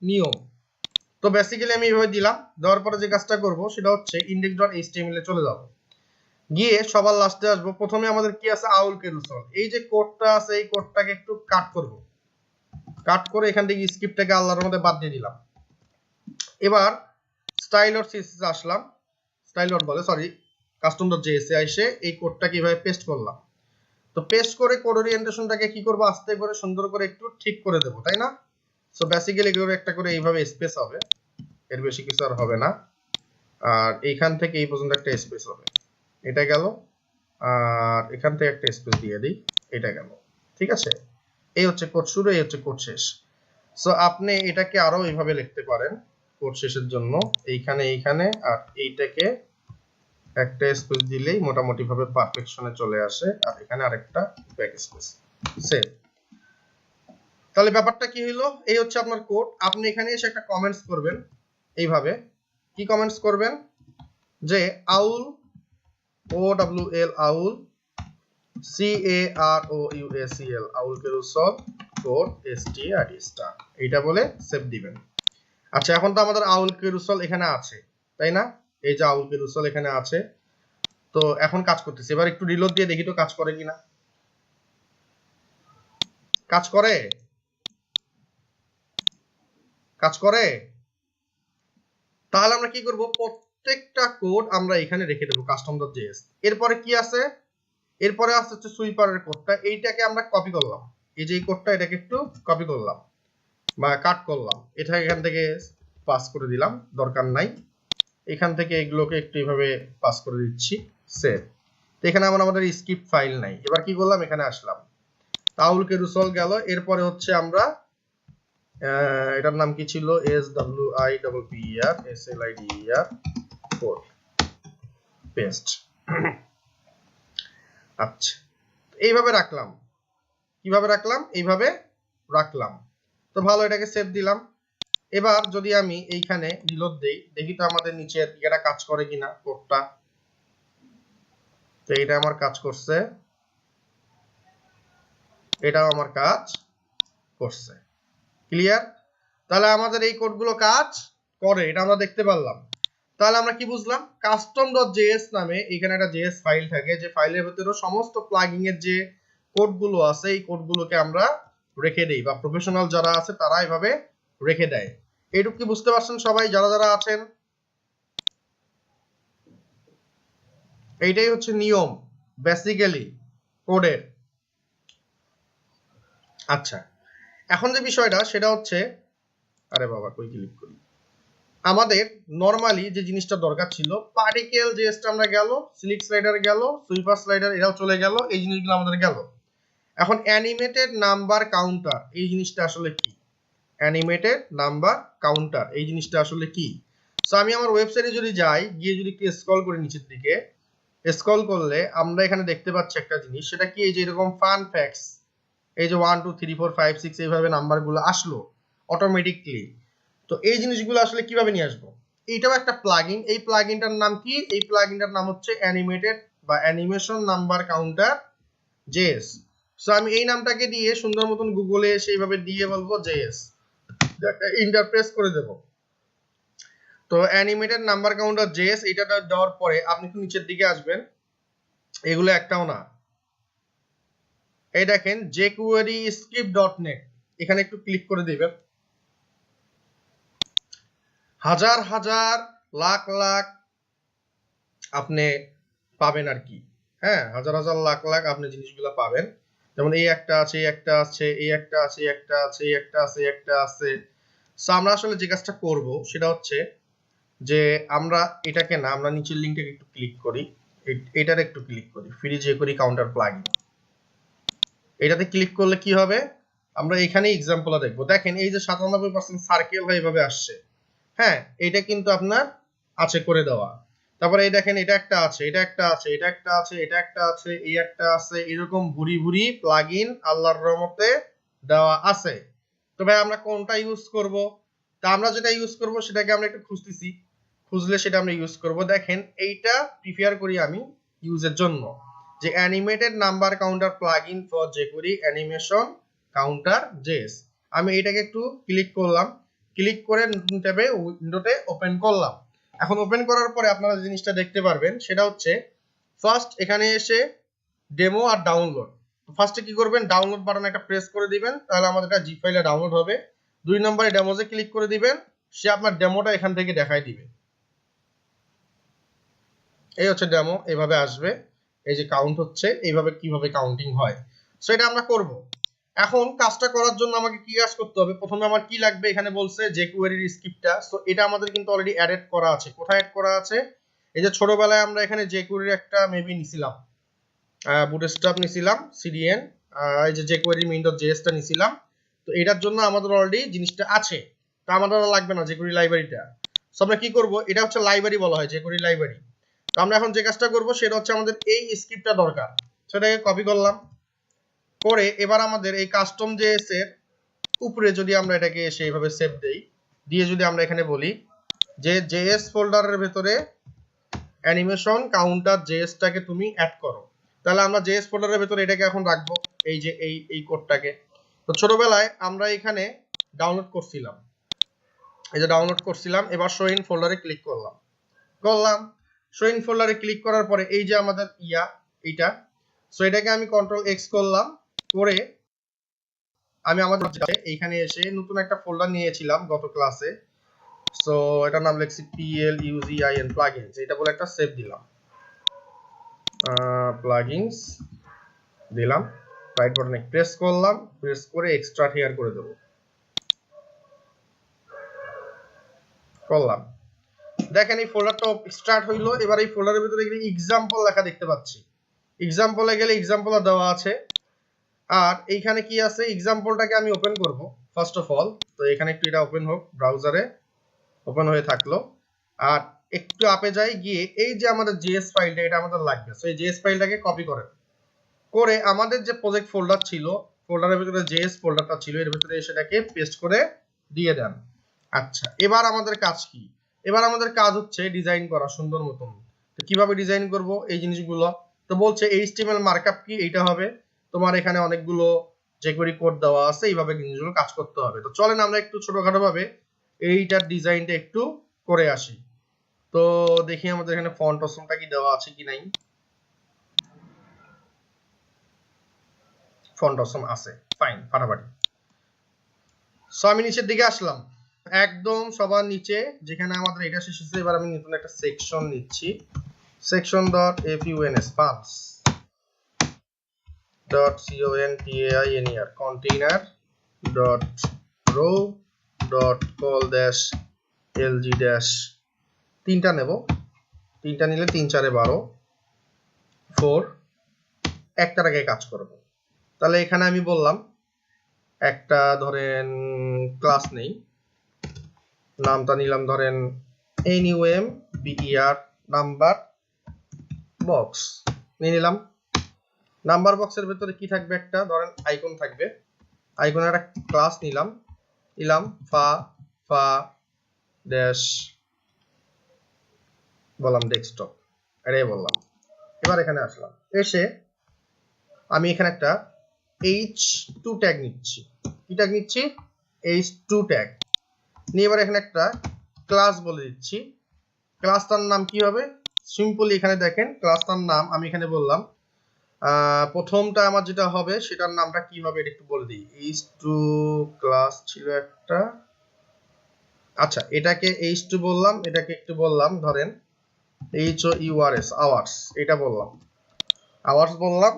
নিয়ম। তো বেসিক্যালি আমি এইভাবে দিলাম, দেওয়ার পরে যে কাজটা করব সেটা হচ্ছে index.html এ চলে যাব, গিয়ে সবার লাস্টে আসবো। প্রথমে আমাদের কি আছে, আউল কেরুসল, এই যে কোডটা আছে এই কোডটাকে একটু কাট করব, কাট করে এখান থেকে স্ক্রিপ্টটাকে আল্লাহর মধ্যে বাদ দিয়ে দিলাম। এবার স্টাইলর সিএসএস আসলাম, স্টাইলর বলে সরি custom.js এ এসে এই কোডটা কিভাবে পেস্ট করলাম। তো পেস্ট করে কোড ওরিয়েন্টেশনটাকে কি করব, আস্তে করে সুন্দর করে একটু ঠিক করে দেব, তাই না? সো বেসিক্যালি এগুলো একটা করে এইভাবে স্পেস হবে, এর বেশি কিছু আর হবে না। আর এইখান থেকে এই পর্যন্ত একটা স্পেস হবে, এটা গেল। আর এখান থেকে একটা স্পেস দিয়ে দিই, এটা গেল। ঠিক আছে, এই হচ্ছে কোড শুরু, এই হচ্ছে কোড শেষ। সো আপনি এটাকে আরো এইভাবে লিখতে পারেন কোড শেষের জন্য, এইখানে এইখানে আর এইটাকে একটা স্পেস দিলেই মোটামুটি ভাবে পারফেকশনে চলে আসে, আর এখানে আরেকটা ব্যাক স্পেস, সেভ। তাহলে ব্যাপারটা কি হলো, এই হচ্ছে আপনার কোড। আপনি এখানে এসে একটা কমেন্টস করবেন এইভাবে। কি কমেন্টস করবেন, যে আউল OWL আউল CAROUSEL আউল কেরুসল কোড std স্টার, এইটা বলে সেভ দিবেন। আচ্ছা, এখন তো আমাদের আউল কেরুসল এখানে আছে, তাই না? এই যে আউল কেরুসল এখানে আছে, তো এখন কাজ করতেছে। এবার একটু রিলোড দিয়ে দেখি তো কাজ করে কিনা। কাজ করে, কাজ করে। তাহলে আমরা কি করব, প্রত্যেকটা কোড আমরা এখানে রেখে দেবো custom.js। এরপরে কি আছে, এরপরে আছে হচ্ছে সুইপারের কোডটা, এইটাকে আমরা কপি করলাম। এই যে এই কোডটা, এটাকে একটু কপি করলাম বা কাট করলাম, এটা এখান থেকে পাস করে দিলাম, দরকার নাই। এখান থেকে এগুলোকে একটু এইভাবে পাস করে দিচ্ছি, সেভ। তো এখানে আমাদের স্ক্রিপ্ট ফাইল নাই। এবার কি করলাম, এখানে আসলাম, আউল কেরুসল গেল। এরপরে হচ্ছে আমরা এটার নাম কি ছিল, SWIPPER কোড পেস্ট। আচ্ছা, এইভাবে রাখলাম। কিভাবে রাখলাম, এইভাবে রাখলাম। তো ভালো, এটাকে সেভ দিলাম। এবার যদি আমি এইখানে রিলোড দেই, দেখি তো আমাদের নিচের এটা কাজ করে কিনা কোডটা। তো এটা আমার কাজ করছে, এটাও আমার কাজ করছে। ক্লিয়ার? তাহলে আমাদের এই কোডগুলো কাজ করে, এটা আমরা দেখতে পারলাম। তাহলে আমরা কি বুঝলাম, custom.js নামে এখানে একটা জেএস ফাইল থাকে, যে ফাইলের ভিতরে সমস্ত প্লাগইং এর যে কোডগুলো আছে এই কোডগুলোকে আমরা রেখে দেই, বা প্রফেশনাল যারা আছে তারা এভাবে রেখে দেয়। এইটুকু কি বুঝতে পারছেন সবাই যারা যারা আছেন? এইটাই হচ্ছে নিয়ম বেসিক্যালি কোডের। আচ্ছা, এখন যে বিষয়টা সেটা হচ্ছে, আরে বাবা কই ক্লিক করি, আমাদের নরমালি যে জিনিসটা দরকার ছিল, পার্টিকেল জেএসটা আমরা গেল, সিলেক্ট স্লাইডার গেল, সুইপার স্লাইডার এটাও চলে গেল, এই জিনিসগুলো আমাদের গেল। এখন অ্যানিমেটেড নাম্বার কাউন্টার এই জিনিসটা আসলে কি, অ্যানিমেটেড নাম্বার কাউন্টার এই জিনিসটা আসলে কি? সো আমি আমার ওয়েবসাইটে যদি যাই, গিয়ে যদি একটু স্ক্রল করি নিচের দিকে, স্ক্রল করলে আমরা এখানে দেখতে পাচ্ছি একটা জিনিস, সেটা কি, এই যে এরকম ফান ফ্যাক্টস, এই যে 1 2 3 4 5 6 এইভাবে নাম্বারগুলো আসলো অটোমেটিকলি। তো এই জিনিসগুলো আসলে কিভাবে নিয়ে আসবো, এইটাও একটা প্লাগইন। এই প্লাগইনটার নাম কি, এই প্লাগইনটার নাম হচ্ছে অ্যানিমেটেড বা animation number counter JS. So আমি এই নামটাকে দিয়ে সুন্দর মতন গুগলে এসে এইভাবে দিয়ে বলবো জেএস, ইন্টারপ্রেস করে দেব। তো অ্যানিমেটেড নাম্বার কাউন্টার জেএস এইটা দেওয়ার পরে আপনি একটু নিচের দিকে আসবেন, এগুলো একটাও না, এই দেখেন jQuery script.net, এখানে একটু ক্লিক করে দিবেন। হাজার হাজার লাখ লাখ আপনি পাবেন আর কি। হ্যাঁ, হাজার হাজার লাখ লাখ আপনি জিনিসগুলো পাবেন। যেমন এই একটা আছে, এই একটা আছে, এই একটা আছে, এই একটা আছে, এই একটা আছে, এই একটা আছে। সো আমরা আসলে যে কাজটা করব সেটা হচ্ছে যে আমরা এটাকে না, আমরা নিচের লিংকটাকে একটু ক্লিক করি, এটার একটু ক্লিক করি, ফ্রি jQuery কাউন্টার প্লাগইন। এটাতে ক্লিক করলে কি হবে, আমরা এখানে এক্সাম্পল দেখব। দেখেন এই যে 97% সার্কেল হয়ে এভাবে আসছে। হ্যাঁ, এটা কিন্তু আপনার আছে করে দেওয়া। তারপরে এই দেখেন এটা একটা আছে, এটা একটা আছে, এটা একটা আছে, এটা একটা আছে, এই একটা আছে, এরকম ভুরি ভুরি প্লাগইন আল্লাহর রহমতে দেওয়া আছে। তো ভাই আমরা কোনটা ইউজ করব? তা আমরা যেটা ইউজ করব সেটাকে আমরা একটু খুঁজতেছি, খুঁজলে সেটা আমরা ইউজ করব। দেখেন এইটা প্রিফার করি আমি ইউজের জন্য, যে animated number counter plugin for jQuery animation counter JS. আমি এটাকে একটু ক্লিক করলাম, ক্লিক করে নতুন ট্যাবে উইন্ডোতে ওপেন করলাম। এখন ওপেন করার পরে আপনারা যে জিনিসটা দেখতে পারবেন সেটা হচ্ছে ফার্স্ট এখানে এসে ডেমো আর ডাউনলোড। ফার্স্টে কি করবেন, ডাউনলোড বাটন একটা প্রেস করে দিবেন, তাহলে আমাদের একটা জিপ ফাইলে ডাউনলোড হবে। 2 নম্বরে ডেমোজে ক্লিক করে দিবেন, সে আপনার ডেমোটা এখান থেকে দেখাই দিবে। এই হচ্ছে ডেমো, এইভাবে আসবে, এই যে কাউন্ট হচ্ছে, এইভাবে কিভাবে কাউন্টিং হয় সো এটা আমরা করব। এখন কাজটা করার জন্য আমাকে কি কাজ করতে হবে, প্রথমে আমার কি লাগবে, এখানে বলছে jQuery স্ক্রিপ্টটা, সো এটা আমাদের কিন্তু অলরেডি অ্যাড করা আছে। কোথায় অ্যাড করা আছে, এই যে ছোটবেলায় আমরা এখানে jQuery একটা মেবি নিছিলাম, বুটস্ট্র্যাপ নিছিলাম, CDN, এই যে jQuery main.js টা নিছিলাম। তো এটার জন্য আমাদের অলরেডি জিনিসটা আছে, তো আমাদের লাগবে না jQuery লাইব্রেরিটা। সো আমরা কি করব, এটা হচ্ছে লাইব্রেরি বলা হয়, jQuery লাইব্রেরি। তো আমরা এখন যে কাজটা করব সেটা হচ্ছে আমাদের এই স্ক্রিপ্টটা দরকার, সেটাকে কপি করলাম, করে এবার আমাদের এই কাস্টম জেএস এর উপরে যদি আমরা এটাকে এসে এইভাবে সেভ দেই, দিয়ে যদি আমরা এখানে বলি যে জেএস ফোল্ডারের ভেতরে অ্যানিমেশন কাউন্টার জেএসটাকে তুমি অ্যাড করো, তাহলে আমরা জেএস ফোল্ডারের ভেতরে এটাকে এখন রাখবো, এই যে এই কোডটাকে। তো ছোটবেলায় আমরা এখানে ডাউনলোড করছিলাম, এই যে ডাউনলোড করছিলাম, এবার শো ইন ফোল্ডারে ক্লিক করলাম, শো ইন ফোল্ডারে ক্লিক করার পরে এই যে আমাদের এইটা, সো এটাকে আমি কন্ট্রোল এক্স করলাম, করে আমি আমাদের এইখানে এসে নতুন একটা ফোল্ডার নিয়েছিলাম গত ক্লাসে, সো এটার নাম লিখছি PLUGIN প্লাগইনস, এটা বলে একটা সেভ দিলাম, প্লাগইনস দিলাম, রাইট বাটনে প্রেস করলাম, প্রেস করে এক্সট্রাক্ট হিয়ার করে দেব, করলাম। দেখেন এই ফোল্ডারটা স্টার্ট হইলো। এবার এই ফোল্ডারের ভিতরে গেলে এক্সাম্পল লেখা দেখতে পাচ্ছি, এক্সাম্পলে গেলে এক্সাম্পল দেওয়া আছে, আর এইখানে কি আছে, এক্সাম্পলটাকে আমি ওপেন করব ফার্স্ট অফ অল। তো এখানে একটু এটা ওপেন হোক, ব্রাউজারে ওপেন হয়ে থাকলো, আর একটু আপে যাই, গিয়ে এই যে আমাদের জেএস ফাইলটা, এটা আমাদের লাগবে, সো এই জেএস ফাইলটাকে কপি করেন, করে আমাদের যে প্রজেক্ট ফোল্ডার ছিল, ফোল্ডারের ভিতরে জেএস ফোল্ডারটা ছিল, এর ভিতরে সেটাকে পেস্ট করে দিয়ে দেন। আচ্ছা, এবার আমাদের কাজ কি, এবার আমাদের কাজ হচ্ছে ডিজাইন করা সুন্দর মতন। তো কিভাবে ডিজাইন করব এই জিনিসগুলো, তো বলছে HTML মার্কআপ কি, এইটা হবে তোমার, এখানে অনেকগুলো jQuery কোড দেওয়া আছে, এইভাবে জিনিসগুলো কাজ করতে হবে। তো চলেন আমরা একটু ছোটখাটো ভাবে এইটার ডিজাইনটা একটু করে আসি। তো দেখি আমাদের এখানে ফন্ট অপশনটা কি দেওয়া আছে কি নাই, ফন্ট অপশন আছে, ফাইন, ফাটাফাটি। সো আমি নিচের দিকে আসলাম, একদম সবার নিচে যেখানে আমাদের এটা শেষ হচ্ছে, এবার আমি নতুন একটা সেকশন নিচ্ছি, section.funs funds .container container .row .call dash lg dash, তিনটা নেব, তিনটা নিলে 3 4 12 4, একটার আগে কাজ করব। তাহলে এখানে আমি বললাম একটা ধরেন ক্লাস নেই, নামটা নিলাম ধরেন NUMBER নাম্বার বক্স নিয়ে নিলাম। নাম্বার বক্সের ভেতরে কি থাকবে, একটা ধরেন আইকন থাকবে, আইকনের একটা ক্লাস নিলাম ফা ড্যাশ, বললাম ডেস্কটপ, এটাই বললাম। এবার এখানে আসলাম, এসে আমি এখানে একটা h2 ট্যাগ নিচ্ছি, কি ট্যাগ নিচ্ছি, h2 ট্যাগ নিয়ে এবার এখানে একটা ক্লাস বলে দিচ্ছি, ক্লাসটার নাম কি হবে, সিম্পলি এখানে দেখেন ক্লাসটার নাম আমি এখানে বললাম, প্রথমটা আমার যেটা হবে সেটার নামটা কি হবে এটা একটু বলে দিই, h2 ক্লাস ছিল একটা, আচ্ছা এটাকে h2 বললাম, এটাকে একটু বললাম ধরেন HOURS আওয়ার্স, এটা বললাম আওয়ার্স বললাম।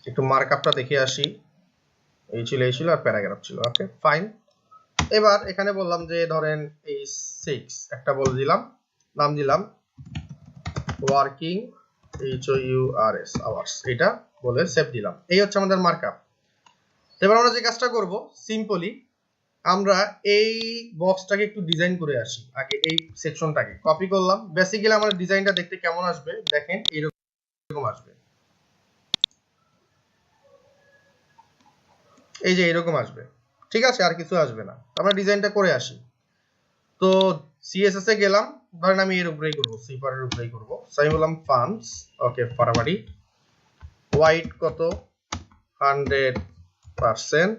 একটু মার্কআপটা দেখে আসি, এই ছিল আর প্যারাগ্রাফ ছিল, ওকে ফাইন। এবার এখানে বললাম যে ধরেন এই 6 একটা বলে দিলাম, নাম দিলাম ওয়ার্কিং HOURS আওয়ার্স, এটা বলে সেভ দিলাম। এই হচ্ছে আমাদের মার্কআপ। এবার আমরা যে কাজটা করব, সিম্পলি আমরা এই বক্সটাকে একটু ডিজাইন করে আসি, আগে এই সেকশনটাকে কপি করলাম, বেসিক্যালি আমাদের ডিজাইনটা দেখতে কেমন আসবে দেখেন, এরকম আসবে, এই যে এরকম আসবে, ঠিক আছে, আর কিছু আসবে না। আমরা ডিজাইনটা করে আসি। তো CSS এ গেলাম, ধরেন আমি এর উপরেই করব, সিপার এর উপরেই করব, আমি বললাম ফান্ডস, ওকে ফাটাফাটি, হোয়াইট কত 100%,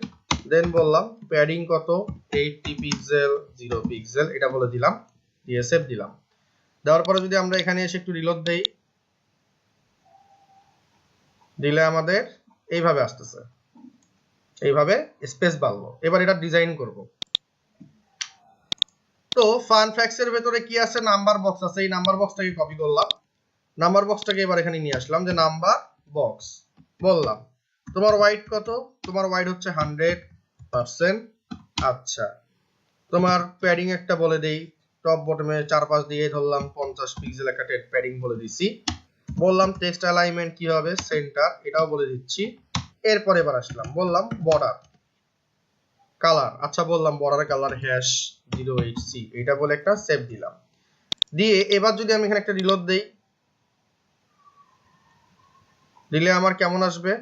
দেন বললাম প্যাডিং কত 80 পিক্সেল 0 পিক্সেল এটা বলে দিলাম, দিয়ে সেভ দিলাম। দেওয়ার পরে যদি আমরা এখানে এসে একটু রিলোড দেই, দিলে আমাদের এইভাবে আসতেছে, এইভাবে স্পেস বাড়লো। এবার এটা ডিজাইন করব। তো ফান ফ্যাক্টস এর ভেতরে কি আছে, নাম্বার বক্স আছে, এই নাম্বার বক্সটাকে কপি করলাম, নাম্বার বক্সটাকে এবার এখানে নিয়ে আসলাম, যে নাম্বার বক্স বললাম তোমার ওয়াইড কত, তোমার ওয়াইড হচ্ছে 100%। আচ্ছা, তোমার প্যাডিং একটা বলে দেই, টপ বটমে চারপাশ দিয়ে ধরলাম 50 পিক্সেল একটা প্যাডিং বলে দিছি। বললাম টেক্সট অ্যালাইনমেন্ট কি হবে, সেন্টার, এটাও বলে দিচ্ছি। এরপর এবার আসলাম, বললাম বর্ডার কালার, আচ্ছা বললাম বর্ডার কালার হ্যাশ 08C, এটা বলে একটা সেভ দিলাম। দিয়ে এবার যদি আমি এখানে একটা রিলোড দেই, দিলে আমার কেমন আসবে,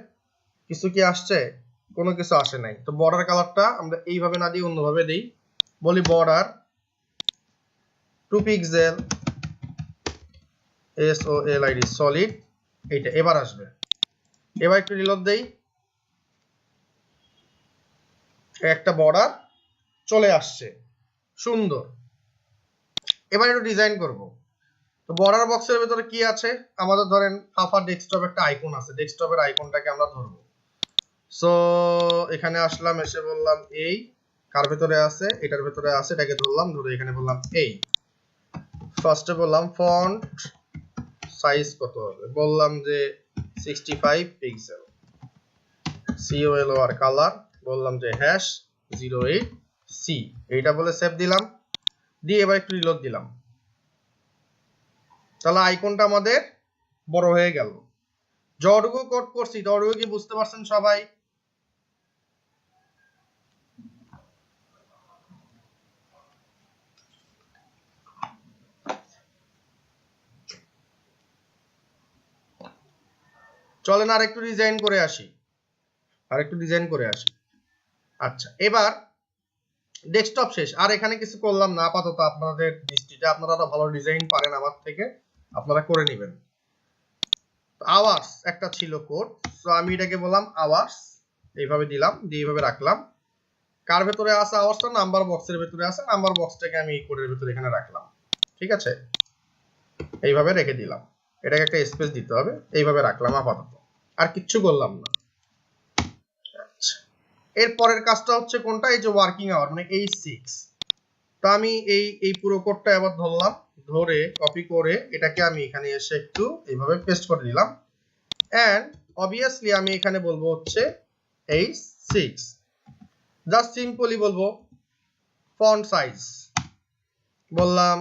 কিছু কি আসছে, কোনো কিছু আসে নাই। তো বর্ডার কালারটা আমরা এইভাবে না দিয়ে অন্যভাবে দেই, বলি বর্ডার 2 পিক্সেল SOLID সলিড, এইটা এবার আসবে। এবার একটু রিলোড দেই, একটা বর্ডার চলে আসছে, সুন্দর। এবার একটু ডিজাইন করব। তো বর্ডার বক্সের ভিতরে কি আছে, আমাদের ধরেন হাফা ডেস্কটপ একটা আইকন আছে, ডেস্কটপের আইকনটাকে আমরা ধরবো। সো এখানে আসলাম, এসে বললাম এই কার ভেতরে আছে, এটার ভেতরে আছে, এটাকে ধরলাম, ধরে এখানে বললাম এই। ফার্স্টে বললাম ফন্ট সাইজ কত হবে, বললাম যে 65 পিক্সেল, COLOR কালার, বললাম যে হ্যাশ 08C, এইটা বলে সেভ দিলাম। দিয়ে এবার একটু রিলোড দিলাম, তাহলে আইকনটা আমাদের বড় হয়ে গেল। যতটুকু কোড করছি ততটুকু কি বুঝতে পারছেন সবাই? চলেন আর একটু ডিজাইন করে আসি, আচ্ছা এবার ডেস্কটপ শেষ, আর এখানে কিছু করলাম না আপাতত, আপনাদের দৃষ্টিতে, আপনারা আরো ভালো ডিজাইন পারেন আমার থেকে, আপনারা করে নেবেন। আওয়ার্স একটা ছিল কোড, সো আমি এটাকে বললাম আওয়ার্স, এইভাবে দিলাম, দিয়ে এইভাবে রাখলাম। কার ভেতরে আছে আওয়ার্সটা, নাম্বার বক্সের ভেতরে আছে, নাম্বার বক্সটাকে আমি এই কোডের ভেতরে এখানে রাখলাম, ঠিক আছে, এইভাবে রেখে দিলাম। এটাকে একটা স্পেস দিতে হবে, এইভাবে রাখলাম আপাতত, আর কিচ্ছু করলাম না। এর পরের কাজটা হচ্ছে কোনটা, এই যে ওয়ার্কিং আওয়ার মানে এই 6। তো আমি এই পুরো কোডটা আবার ধরলাম, ধরে কপি করে এটাকে আমি এখানে এসে একটু এইভাবে পেস্ট করে দিলাম। এন্ড অবভিয়াসলি আমি এখানে বলবো হচ্ছে এই 6, জাস্ট সিম্পলি বলবো ফন্ট সাইজ, বললাম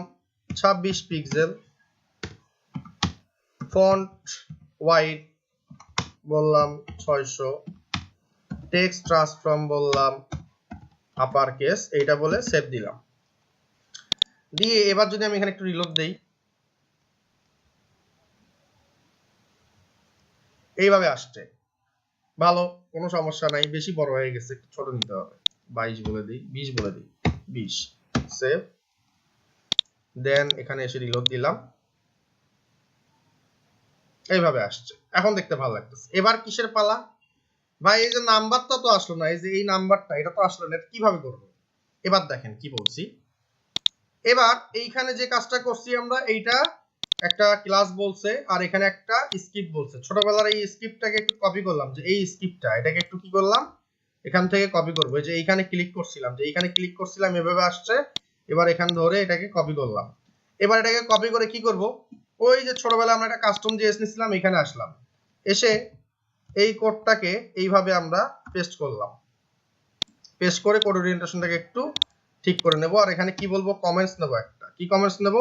26 পিক্সেল, ফন্ট ওয়াইড বললাম 600, টেক্সট ট্রান্সফর্ম বললাম আপার কেস, এইটা বলে সেভ দিলাম। দিয়ে এবার যদি আমি এখানে একটু রিলোড দেই, এইভাবে আসছে, ভালো, কোনো সমস্যা নাই। বেশি বড় হয়ে গেছে, একটু ছোট নিতে হবে, 22 বলে দিই, 20 বলে দিই, 20, সেভ। দেন এখানে এসে রিলোড দিলাম, এইভাবে আসছে, এখন দেখতে ভালো লাগতেছে। এবার কিসের পালা ভাই, এই যে নাম্বারটা তো আসলো না, এই যে এই নাম্বারটা, এটা তো আসলো না, এটা কিভাবে করবো? এবার দেখেন কি বলছি। এবার এইখানে যে কাজটা করছি আমরা, এইটা একটা ক্লাস বলছে, আর এখানে একটা স্ক্রিপ্ট বলছে। ছোটবেলার এই স্ক্রিপ্টটাকে একটু কপি করলাম, যে এই স্ক্রিপ্টটা, এটাকে একটু কি করলাম, এখান থেকে কপি করবো। যে এইখানে ক্লিক করছিলাম, এভাবে আসছে। এবার এখান ধরে এটাকে কপি করলাম। এবার এটাকে কপি করে কি করব, ওই যে ছোটবেলায় আমরা একটা কাস্টম জেএস নিছিলাম, এখানে আসলাম, এসে এই কোডটাকে এইভাবে আমরা পেস্ট করলাম, পেস্ট করে কোড ওরিয়েন্টেশনটাকে একটু ঠিক করে নেব। আর এখানে কি বলবো, কমেন্টস নেব, একটা কি কমেন্টস নেব,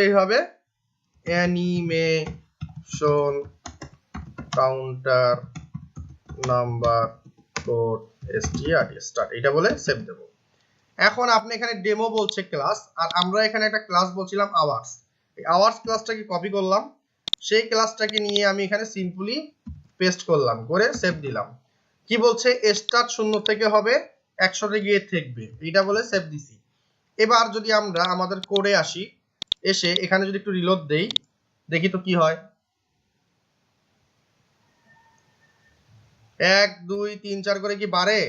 এইভাবে animation counter number code str এটা বলে সেভ দেব। এখন আপনি এখানে ডেমো বলছে ক্লাস, আর আমরা এখানে একটা ক্লাস বলছিলাম আওয়ার্স। এই আওয়ার্স ক্লাসটাকে কপি করলাম, সেই ক্লাসটাকে নিয়ে আমি এখানে সিম্পলি পেস্ট করলাম, করে সেভ দিলাম। কি বলছে, স্টার্ট 0 থেকে হবে 100 গিয়ে থাকবে, এটা বলে সেভ দিছি। এবার যদি আমরা আমাদের কোডে আসি, এসে এখানে যদি একটু রিলোড দেই, দেখি তো কি হয়। 1 2 3 4 করে কি বাড়ে?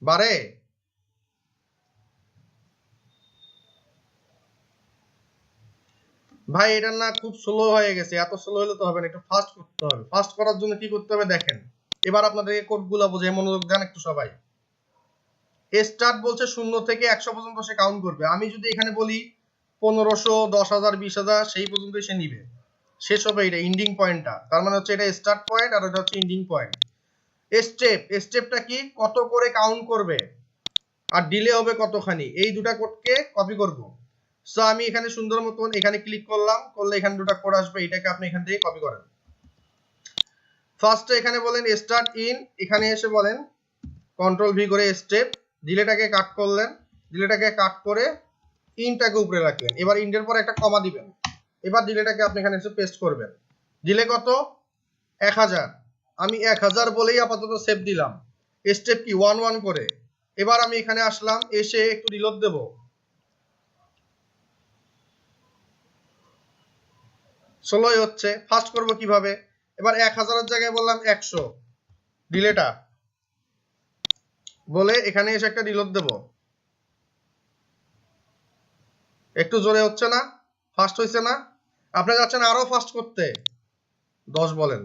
বাড়ে? ভাই এটা না খুব স্লো হয়ে গেছে, এত স্লো হলে তো হবে না, একটু ফাস্ট করতে হবে। ফাস্ট করার জন্য কি করতে হবে দেখেন, এবার আপনাদের কোডগুলো বোঝাই, মনোযোগ দেন একটু সবাই। স্টার্ট বলছে 0 থেকে 100 পর্যন্ত সে কাউন্ট করবে। আমি যদি এখানে বলি 1500, 10,000, 20,000 সেই পর্যন্ত সে নিবে, শেষ হবে এটা এন্ডিং পয়েন্টটা। তার মানে হচ্ছে এটা স্টার্ট পয়েন্ট আর এটা হচ্ছে এন্ডিং পয়েন্ট। স্টেপটা কি, কত করে কাউন্ট করবে আর ডিলে হবে কতখানি, এই দুটা কোডকে কপি করব। সো আমি এখানে সুন্দর মতন এখানে ক্লিক করলাম, করলে এখানে দুটো কোড আসবে, এটাকে আপনি এখান থেকে কপি করেন। ফার্স্টে এখানে বলেন স্টার্ট ইন, এখানে এসে বলেন কন্ট্রোল ভি করে স্টেপ, ডিলেটাকে কাট করলেন, ডিলেটাকে কাট করে ইনটাকে উপরে রাখলেন। এবার ইন্ডের পর একটা কমা দিবেন। এবার ডিলেটাকে আপনি এখানে এসে পেস্ট করবেন। ডিলে কত? 1000। আমি 1000 বলেই আপাতত সেভ দিলাম। স্টেপ কি 1 করে। এবার আমি এখানে আসলাম, এসে একটু রিলোড দেব। ষোলোই হচ্ছে, ফার্স্ট করব কিভাবে, এবার 1000-এর জায়গায় বললাম 100, ডিলেটা বলে এখানে এসে একটা রিলোড দেব। একটু জোরে হচ্ছে না? ফাস্ট হইছে না? আপনি যাচ্ছেন আরো ফাস্ট করতে, 10 বলেন,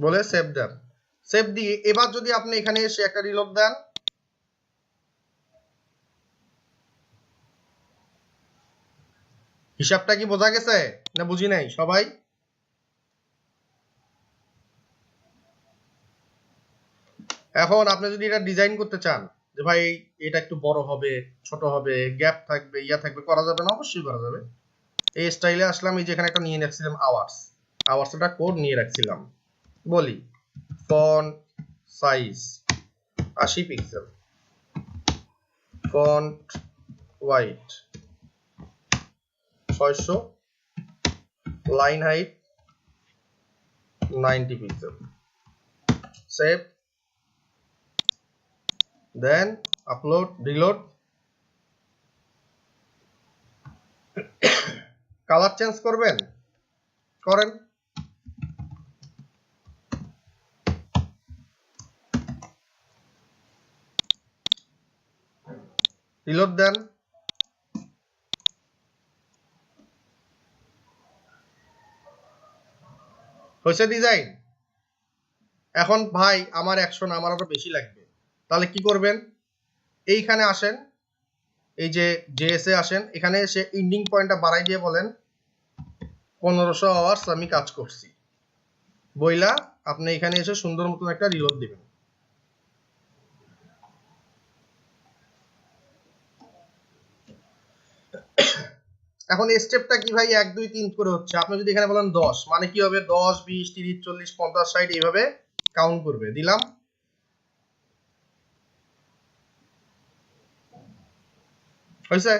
বলে সেভ দেন। সেভ দিয়ে এবার যদি আপনি এখানে এসে একটা রিলোড দেন, হিসাবটা কি বোঝা গেছে না বুঝি নাই সবাই? এখন আপনি যদি এটা ডিজাইন করতে চান যে ভাই এটা একটু বড় হবে, ছোট হবে, গ্যাপ থাকবে, ইয়া থাকবে, করা যাবে না? অবশ্যই করা যাবে। এই স্টাইলে আসলাম, এই যে এখানে একটা নিয়ে রাখছিলাম আওয়ার্স একটা কোড নিয়ে রাখছিলাম। বলি font size 80 pixel, font weight 600, line height 90 pixel, save, then upload, reload. Colour change করবেন, করেন। রিলোড দেন। হয়েছে ডিজাইন? এখন ভাই আমার 100 না, আমার আরো বেশি লাগবে, তাহলে কি করবেন, এইখানে আসেন, এই যে জেএসএ আসেন, এখানে এসে এন্ডিং পয়েন্টটা বাড়াই দিয়ে বলেন 1500 আওয়ার্স আমি কাজ করছি, বইলা আপনি এখানে এসে সুন্দর মতন একটা রিলোড দিবেন। এখন স্টেপটা কি ভাই 1 2 3 করে হচ্ছে, আপনি যদি এখানে বলেন 10, মানে কি হবে 10 20 30 40 50 60 এইভাবে কাউন্ট করবে। দিলাম, হয়েছে?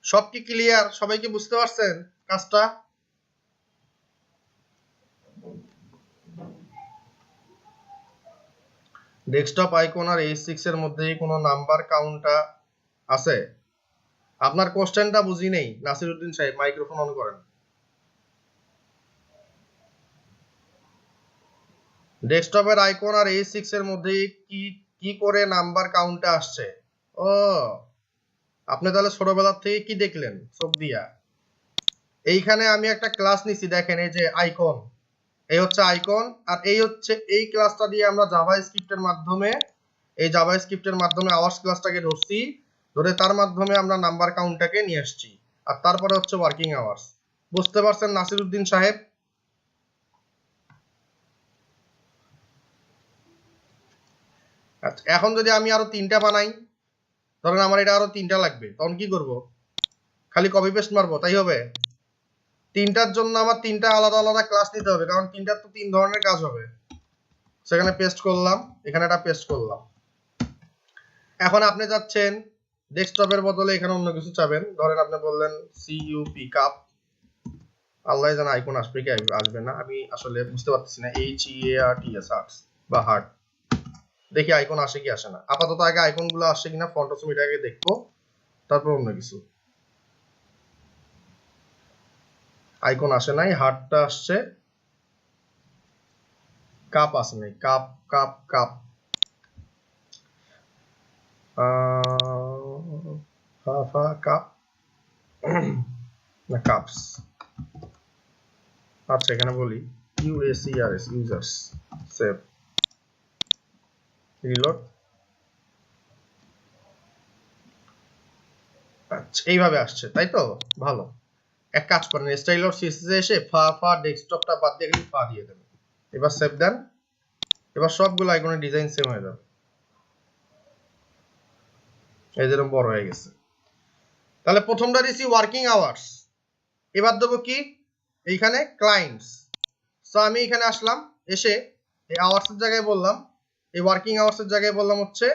সব কি ক্লিয়ার? সবাই কি বুঝতে পারছেন কাজটা? ডেস্কটপ আইকন আর H6 এর মধ্যে কোনো নাম্বার কাউন্টটা আছে? আপনার কোশ্চেনটা বুঝি নেই নাসিরউদ্দিন সাহেব, মাইক্রোফোন অন করেন। ডেস্কটপের আইকন আর H6 এর মধ্যে কি কি করে নাম্বার কাউন্টটা আসছে? ও, আপনি তাহলে ছোটবেলার থেকে কি দেখলেন চোখ দিয়া? এইখানে আমি একটা ক্লাস নিছি, দেখেন এই যে আইকন, এই হচ্ছে আইকন, আর এই হচ্ছে এই ক্লাসটা দিয়ে আমরা জাভাস্ক্রিপ্টের মাধ্যমে, এই জাভাস্ক্রিপ্টের মাধ্যমে আওয়ার্স ক্লাসটাকে ধরছি, ধরে তার মাধ্যমে আমরা নাম্বার কাউন্টটাকে নিয়ে আসছি, আর তারপরে হচ্ছে ওয়ার্কিং আওয়ার্স। বুঝতে পারছেন নাসিরউদ্দিন সাহেব? আচ্ছা, এখন যদি আমি আরো 3টা বানাই, ধরেন আমার এটা আরো 3টা লাগবে, তখন কি করব? খালি কপি পেস্ট মারবো, তাই হবে? 3টার জন্য আমার 3টা আলাদা আলাদা ক্লাস নিতে হবে, কারণ 3টার তো 3 ধরনের কাজ হবে। সেখানে পেস্ট করলাম, এখানে একটা পেস্ট করলাম। এখন আপনি যাচ্ছেন ডেস্কটপের বদলে এখানে অন্য কিছু চাবেন, ধরেন আপনি বললেন সিইউপি কাপ, আল্লাহ জানে আইকন আসবে কি আসবে না, আমি আসলে বুঝতে পারতেছি না। HEARTS হার্টস বা হার্ট, দেখি আইকন আসে কি আসে না। আপাতত আগে আইকন গুলো আসছে কিনা ফন্টোসমিটা আগে দেখবো, তারপর অন্য কিছু। আইকন আসে নাই, হার্টটা আসছে, কাপ আসে নাই, কাপ কাপ কাপ, কাপ না কাপস। আচ্ছা এখানে বলি ইউএসইআরএস ইউজার্স সেভ রিলোড। আচ্ছা এইভাবে আসছে তাই তো, ভালো। এক কাজ করেন, স্টাইল অফ সিএসএস এ এসে ডেস্কটপটা বাদ দিয়ে খালি দিয়ে দেবেন। এবার সেভ দেন। এবার সবগুলো আইকনের ডিজাইন সেম হয়ে যাবে, এই যেরকম বড় হয়ে গেছে। তাহলে প্রথমটা দিছি ওয়ার্কিং আওয়ার্স, এবার দেবো কি এইখানে ক্লায়েন্টস। সো আমি এখানে আসলাম, এসে এই আওয়ার্সের জায়গায় বললাম, এই ওয়ার্কিং আওয়ার্সের জায়গায় বললাম হচ্ছে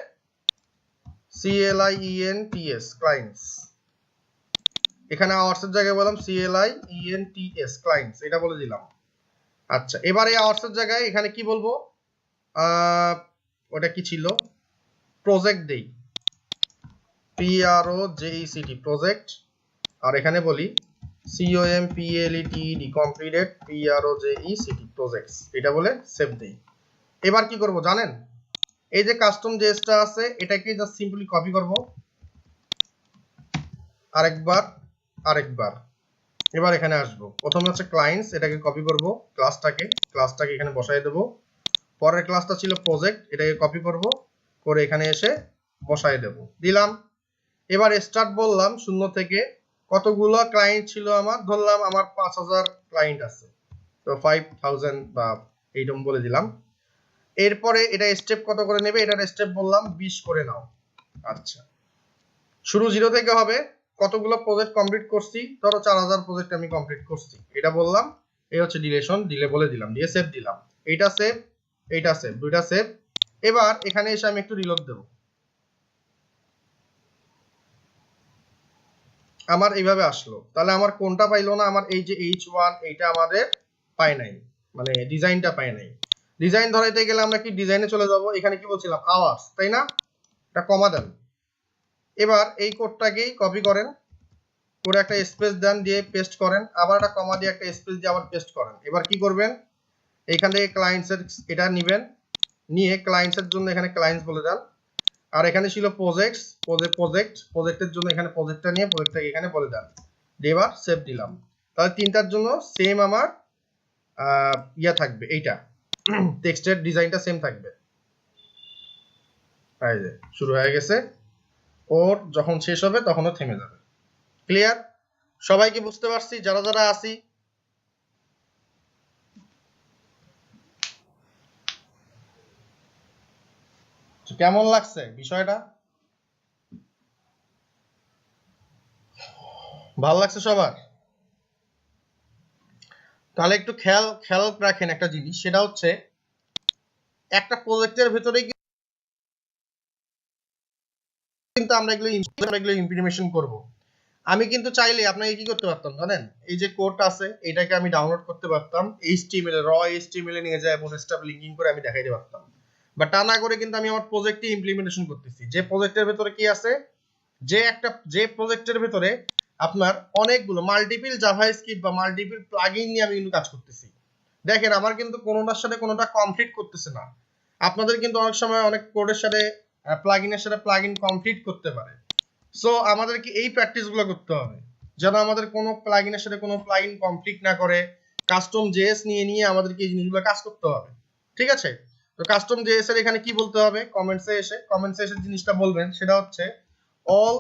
CLIENTS ক্লায়েন্টস। এখানে আওয়ার্সের জায়গায় বললাম CLIENTS ক্লায়েন্টস, এটা বলে দিলাম। আচ্ছা এবার এই আওয়ার্সের জায়গায় এখানে কি বলবো, ওটা কি ছিল, প্রজেক্ট দেই, PROJECT প্রজেক্ট। আর এখানে বলি COMPLETED completed PROJECT প্রজেক্টস, এটা বলে সেভ দেই। এবার কি করব জানেন, এই যে কাস্টম জেসটা আছে এটাকে জাস্ট সিম্পলি কপি করব আরেকবার আরেকবার। এবার এখানে আসবো, প্রথমে হচ্ছে ক্লায়েন্টস, এটাকে কপি করব, ক্লাসটাকে এখানে বসাই দেব। পরের ক্লাসটা ছিল প্রজেক্ট, এটাকে কপি করব করে এখানে এসে বসাই দেব, দিলাম। এবার স্টার্ট বললাম শূন্য থেকে, কতগুলো ক্লায়েন্ট ছিল আমার, ধরলাম আমার 5000 ক্লায়েন্ট আছে, তো 5000 বা এইরকম বলে দিলাম। এরপরে এটা স্টেপ কত করে নেবে, এটার স্টেপ বললাম 20 করে নাও। আচ্ছা শুরু 0 থেকে হবে, কতগুলো প্রজেক্ট কমপ্লিট করছি, ধরো 4000 প্রজেক্ট আমি কমপ্লিট করছি, এটা বললাম। এই হচ্ছে ডিলেশন, দিলে বলে দিলাম, দিয়ে সেভ দিলাম। এইটা সেভ, এইটা সেভ, দুইটা সেভ। এবার এখানে এসে আমি একটু রিলোড দেব, আমার এইভাবে আসলো। তাহলে আমার কোনটা পাইলো না, আমার এই যে H1 এইটা আমাদের পাই নাই, মানে ডিজাইনটা পাই নাই। ডিজাইন ধরাইতে গেলে আমরা কি ডিজাইনে চলে যাব, এখানে কি বলছিলাম আওয়ার্স, তাই না, এটা কমা দেন। এবার এই কোডটাকেই কপি করেন, করে একটা স্পেস দেন, দিয়ে পেস্ট করেন, আবার একটা কমা দিয়ে একটা স্পেস দিয়ে আবার পেস্ট করেন। এবার কি করবেন, এইখান থেকে ক্লায়েন্টসের এটা নেবেন, নিয়ে ক্লায়েন্টসের জন্য এখানে ক্লায়েন্টস বলে দেন। আর এখানে ছিল প্রজেক্টস, প্রজেক্টের জন্য এখানে প্রজেক্টটা নিয়ে প্রজেক্টটাকে এখানে বলে দেন, দিয়ে এবার সেভ দিলাম। তাহলে তিনটার জন্য সেম আমার ইয়া থাকবে, এইটা টেক্সটের ডিজাইনটা সেম থাকবে। এই যে শুরু হয়ে গেছে, ওর যখন শেষ হবে তখনও থেমে যাবে। ক্লিয়ার? সবাইকে বুঝতে পারছি যারা যারা আসি? কেমন লাগছে বিষয়টা? ভালো লাগছে সবার? তাহলে একটু খেয়াল রাখেন একটা জিনিস, সেটা হচ্ছে একটা প্রজেক্টের ভেতরে কিন্তু আমরা এগুলো ইমপ্লিমেন্টেশন করব। আমি কিন্তু চাইলে আপনাকে কি করতে পারতাম জানেন, এই যে কোড আছে এটাকে আমি ডাউনলোড করতে পারতাম, HTML এ HTML এ নিয়ে যায় বুটস্ট্র্যাপ লিংকিং করে আমি দেখাইতে পারতাম। বাট তা না করে কিন্তু আমি আমার প্রজেক্টে ইমপ্লিমেন্টেশন করতেছি, যে প্রজেক্টের ভেতরে কি আছে, যে প্রজেক্টের ভেতরে আপনার অনেকগুলো মাল্টিপল জাভাস্ক্রিপ্ট বা মাল্টিপল প্লাগইন নিয়ে আমি কিন্তু কাজ করতেছি। দেখেন আমার কিন্তু কোনোটার সাথে কোনোটা কমপ্লিট করতেছে না। আপনাদের কিন্তু অনেক সময় অনেক কোডের সাথে প্লাগইনের সাথে প্লাগইন কমপ্লিট করতে পারে। সো আমাদেরকে এই প্র্যাকটিসগুলো করতে হবে যেন আমাদের কোনো প্লাগইনের সাথে কোনো প্লাগইন কমপ্লিট না করে। কাস্টম জেএস নিয়ে নিয়ে আমাদেরকে এই জিনিসগুলো কাজ করতে হবে, ঠিক আছে? তো কাস্টম জেএস এর এখানে কি বলতে হবে, কমেন্টসে এসে জিনিসটা বলবেন, সেটা হচ্ছে all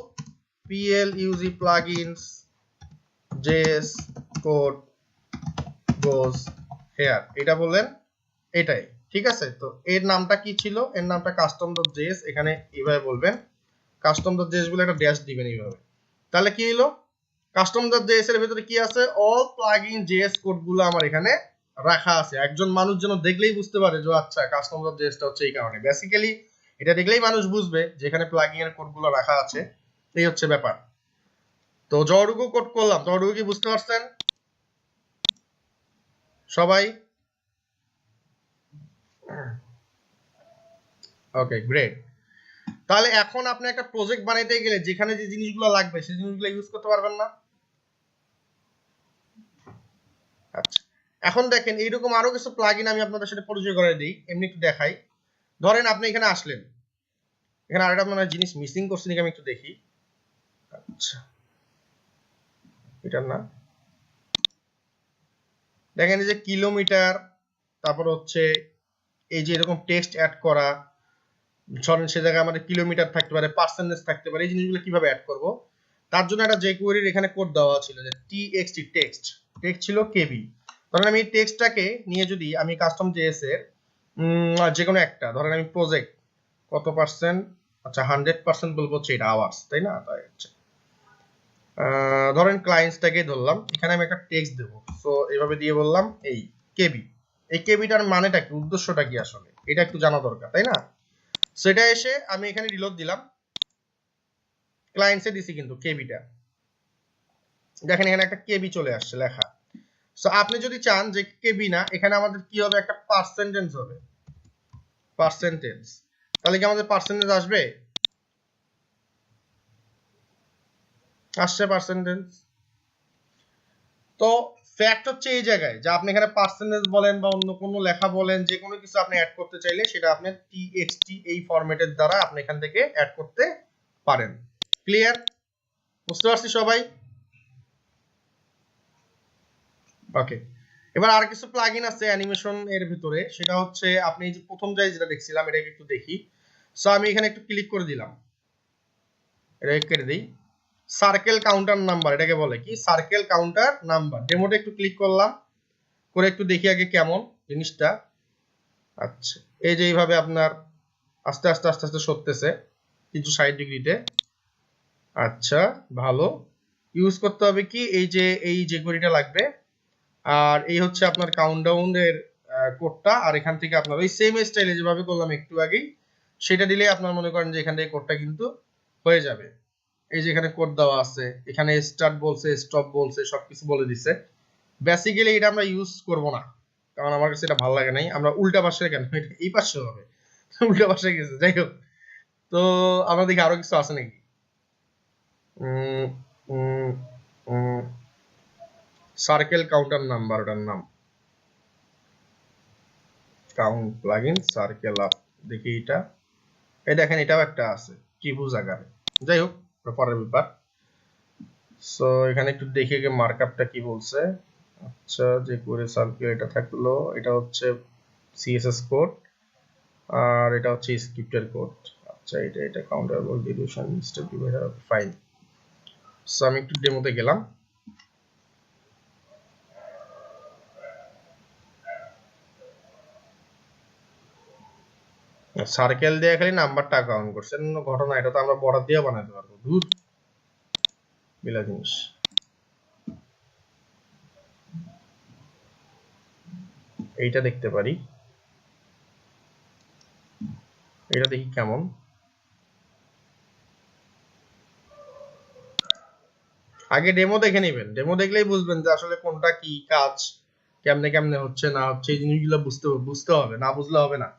PLUG plugins JS code goes here, এটা বললেন, এটাই ঠিক আছে। তো এর নামটা কি ছিল, এর নামটা custom.js, এখানে এইভাবে বলবেন custom.js বলে একটা ড্যাশ দিবেন এইভাবে। তাহলে কি হলো, custom.js এর ভিতরে কি আছে, অল প্লাগইন জেএস কোডগুলো আমার এখানে রাখা আছে। একজন মানুষ যেন দেখলেই বুঝতে পারে যে আচ্ছা custom.js টা হচ্ছে এই কারণে, বেসিক্যালি এটা দেখলেই মানুষ বুঝবে যে এখানে প্লাগইন এর কোডগুলো রাখা আছে, এই হচ্ছে ব্যাপার। তো যতটুকু কোড করলাম ততটুকু কি বুঝতে পারছেন সবাই? Okay great. তাহলে এখন আপনি একটা প্রজেক্ট বানাইতে গেলে যেখানে যে জিনিসগুলো লাগবে সেই জিনিসগুলো ইউজ করতে পারবেন না? আচ্ছা এখন দেখেন এইরকম আরো কিছু প্লাগইন আমি আপনাদের সাথে পরিচয় করে দিই, এমনি একটু দেখাই। ধরেন আপনি এখানে আসলেন, এখানে আরেকটা মনে হয় জিনিস মিসিং করছি নাকি আমি একটু দেখি। আচ্ছা এটা না, দেখেন এই যে কিলোমিটার, তারপর হচ্ছে এই যে এরকম টেক্সট অ্যাড করা, ধরেন সে জায়গায় আমাদের কিলোমিটার থাকতে পারে, পার্সেন্টেজ থাকতে পারে, এই জিনিসগুলো কিভাবে অ্যাড করব তার জন্য একটা jQuery এখানে কোড দেওয়া ছিল যে txt টেক্সট, টেক্সট ছিল কেবি। ধরেন আমি এই টেক্সটটাকে নিয়ে যদি আমি কাস্টম জেএস এর যে কোনো একটা, ধরেন আমি প্রজেক্ট কত পার্সেন্ট, আচ্ছা 100% বলবো হচ্ছে এটা আওয়ার্স, তাই না? তাই হচ্ছে ধরেন ক্লায়েন্টসটাকে ধরলাম, এখানে আমি একটা টেক্সট দেবো, সো এইভাবে দিয়ে বললাম এই কেবি। এই কেবিটার মানেটা কি, উদ্দেশ্যটা কি আসলে, এটা একটু জানা দরকার, তাই না? সেটা এসে আমি এখানে রিলোড দিলাম, ক্লায়েন্টসে দিছি কিন্তু কেবিটা, দেখেন এখানে একটা কেবি চলে আসছে লেখা। সো আপনি যদি চান যে কেবি না, এখানে আমাদের কি হবে, একটা পার্সেন্টেজ হবে, পার্সেন্টেজ। তাহলে কি আমাদের পার্সেন্টেজ আসবে? আসছে পার্সেন্টেজ। তো ফ্যাক্ট হচ্ছে এই জায়গায় যে আপনি এখানে পার্সেন্টেজ বলেন বা অন্য কোনো লেখা বলেন, যে কোনো কিছু আপনি অ্যাড করতে চাইলে সেটা আপনি txt এই ফরম্যাটের দ্বারা আপনি এখান থেকে অ্যাড করতে পারেন। ক্লিয়ার? বুঝতে পারছি সবাই? ওকে, এবার আর কিছু প্লাগইন আছে অ্যানিমেশন এর ভিতরে, সেটা হচ্ছে আপনি এই যে প্রথম জায়গায় যেটা দেখছিলাম এটাকে একটু দেখি। সো আমি এখানে একটু ক্লিক করে দিলাম, এটাকে কেটে দিই। সার্কেল কাউন্টার নাম্বার, এটাকে বলে কি সার্কেল কাউন্টার নাম্বার। ডেমোতে একটু ক্লিক করলাম, করে একটু দেখি আগে কেমন জিনিসটা। আচ্ছা এই যে এইভাবে আপনার আস্তে আস্তে আস্তে আস্তে সরতেছে 360 ডিগ্রিতে। আচ্ছা ভালো, ইউজ করতে হবে কি এই যে ঘড়িটা লাগবে, আর এই হচ্ছে আপনার কাউন্টডাউন এর কোডটা, আর এখান থেকে আপনার ওই সেম স্টাইলে যেভাবে করলাম একটু আগেই সেটা দিলে আপনার মনে করেন যে এখান থেকে কোডটা কিন্তু হয়ে যাবে। এই যে এখানে কোড দেওয়া আছে, এখানে স্টার্ট বলছে, স্টপ বলছে, সবকিছু বলে দিছে। বেসিক্যালি এটা আমরা ইউজ করব না, কারণ আমার কাছে এটা ভালো লাগে নাই। আমরা উল্টা পাশে, কেন এটা এই পাশে হবে, উল্টা পাশে গেছে, যাই হোক। তো আমরা দেখি আরো কিছু আছে নাকি। সার্কেল কাউন্টার নাম্বার, ওটার নাম কাউন্ট প্লাগইন সার্কেল আপ, দেখি এটা। এই দেখেন এটাও একটা আছে ত্রিভুজ আকারে, যাই হোক পরের ব্যাপার। সো এখানে একটু দেখে গিয়ে মার্কআপটা কি বলছে। আচ্ছা যে করে সার্কেল এটা থাকলো, এটা হচ্ছে সিএসএস কোড, আর এটা হচ্ছে স্ক্রিপ্টের কোড। আচ্ছা এটা কাউন্টারেবল dilution step divider, fine. So আমি একটু ডেমোতে গেলাম। সার্কেল দিয়ে খালি নাম্বারটা কাউন্ট করছে, ঘটনা এটা তো আমরা বর্ডার দিয়ে বানাতে পারবো, দূর বিলা জিনিস। এইটা দেখতে পারি, এটা দেখি কেমন। আগে ডেমো দেখে নেবেন, ডেমো দেখলেই বুঝবেন যে আসলে কোনটা কি কাজ, কেমনে কেমনে হচ্ছে না হচ্ছে, এই জিনিসগুলো বুঝতে হবে, না বুঝলে হবে না।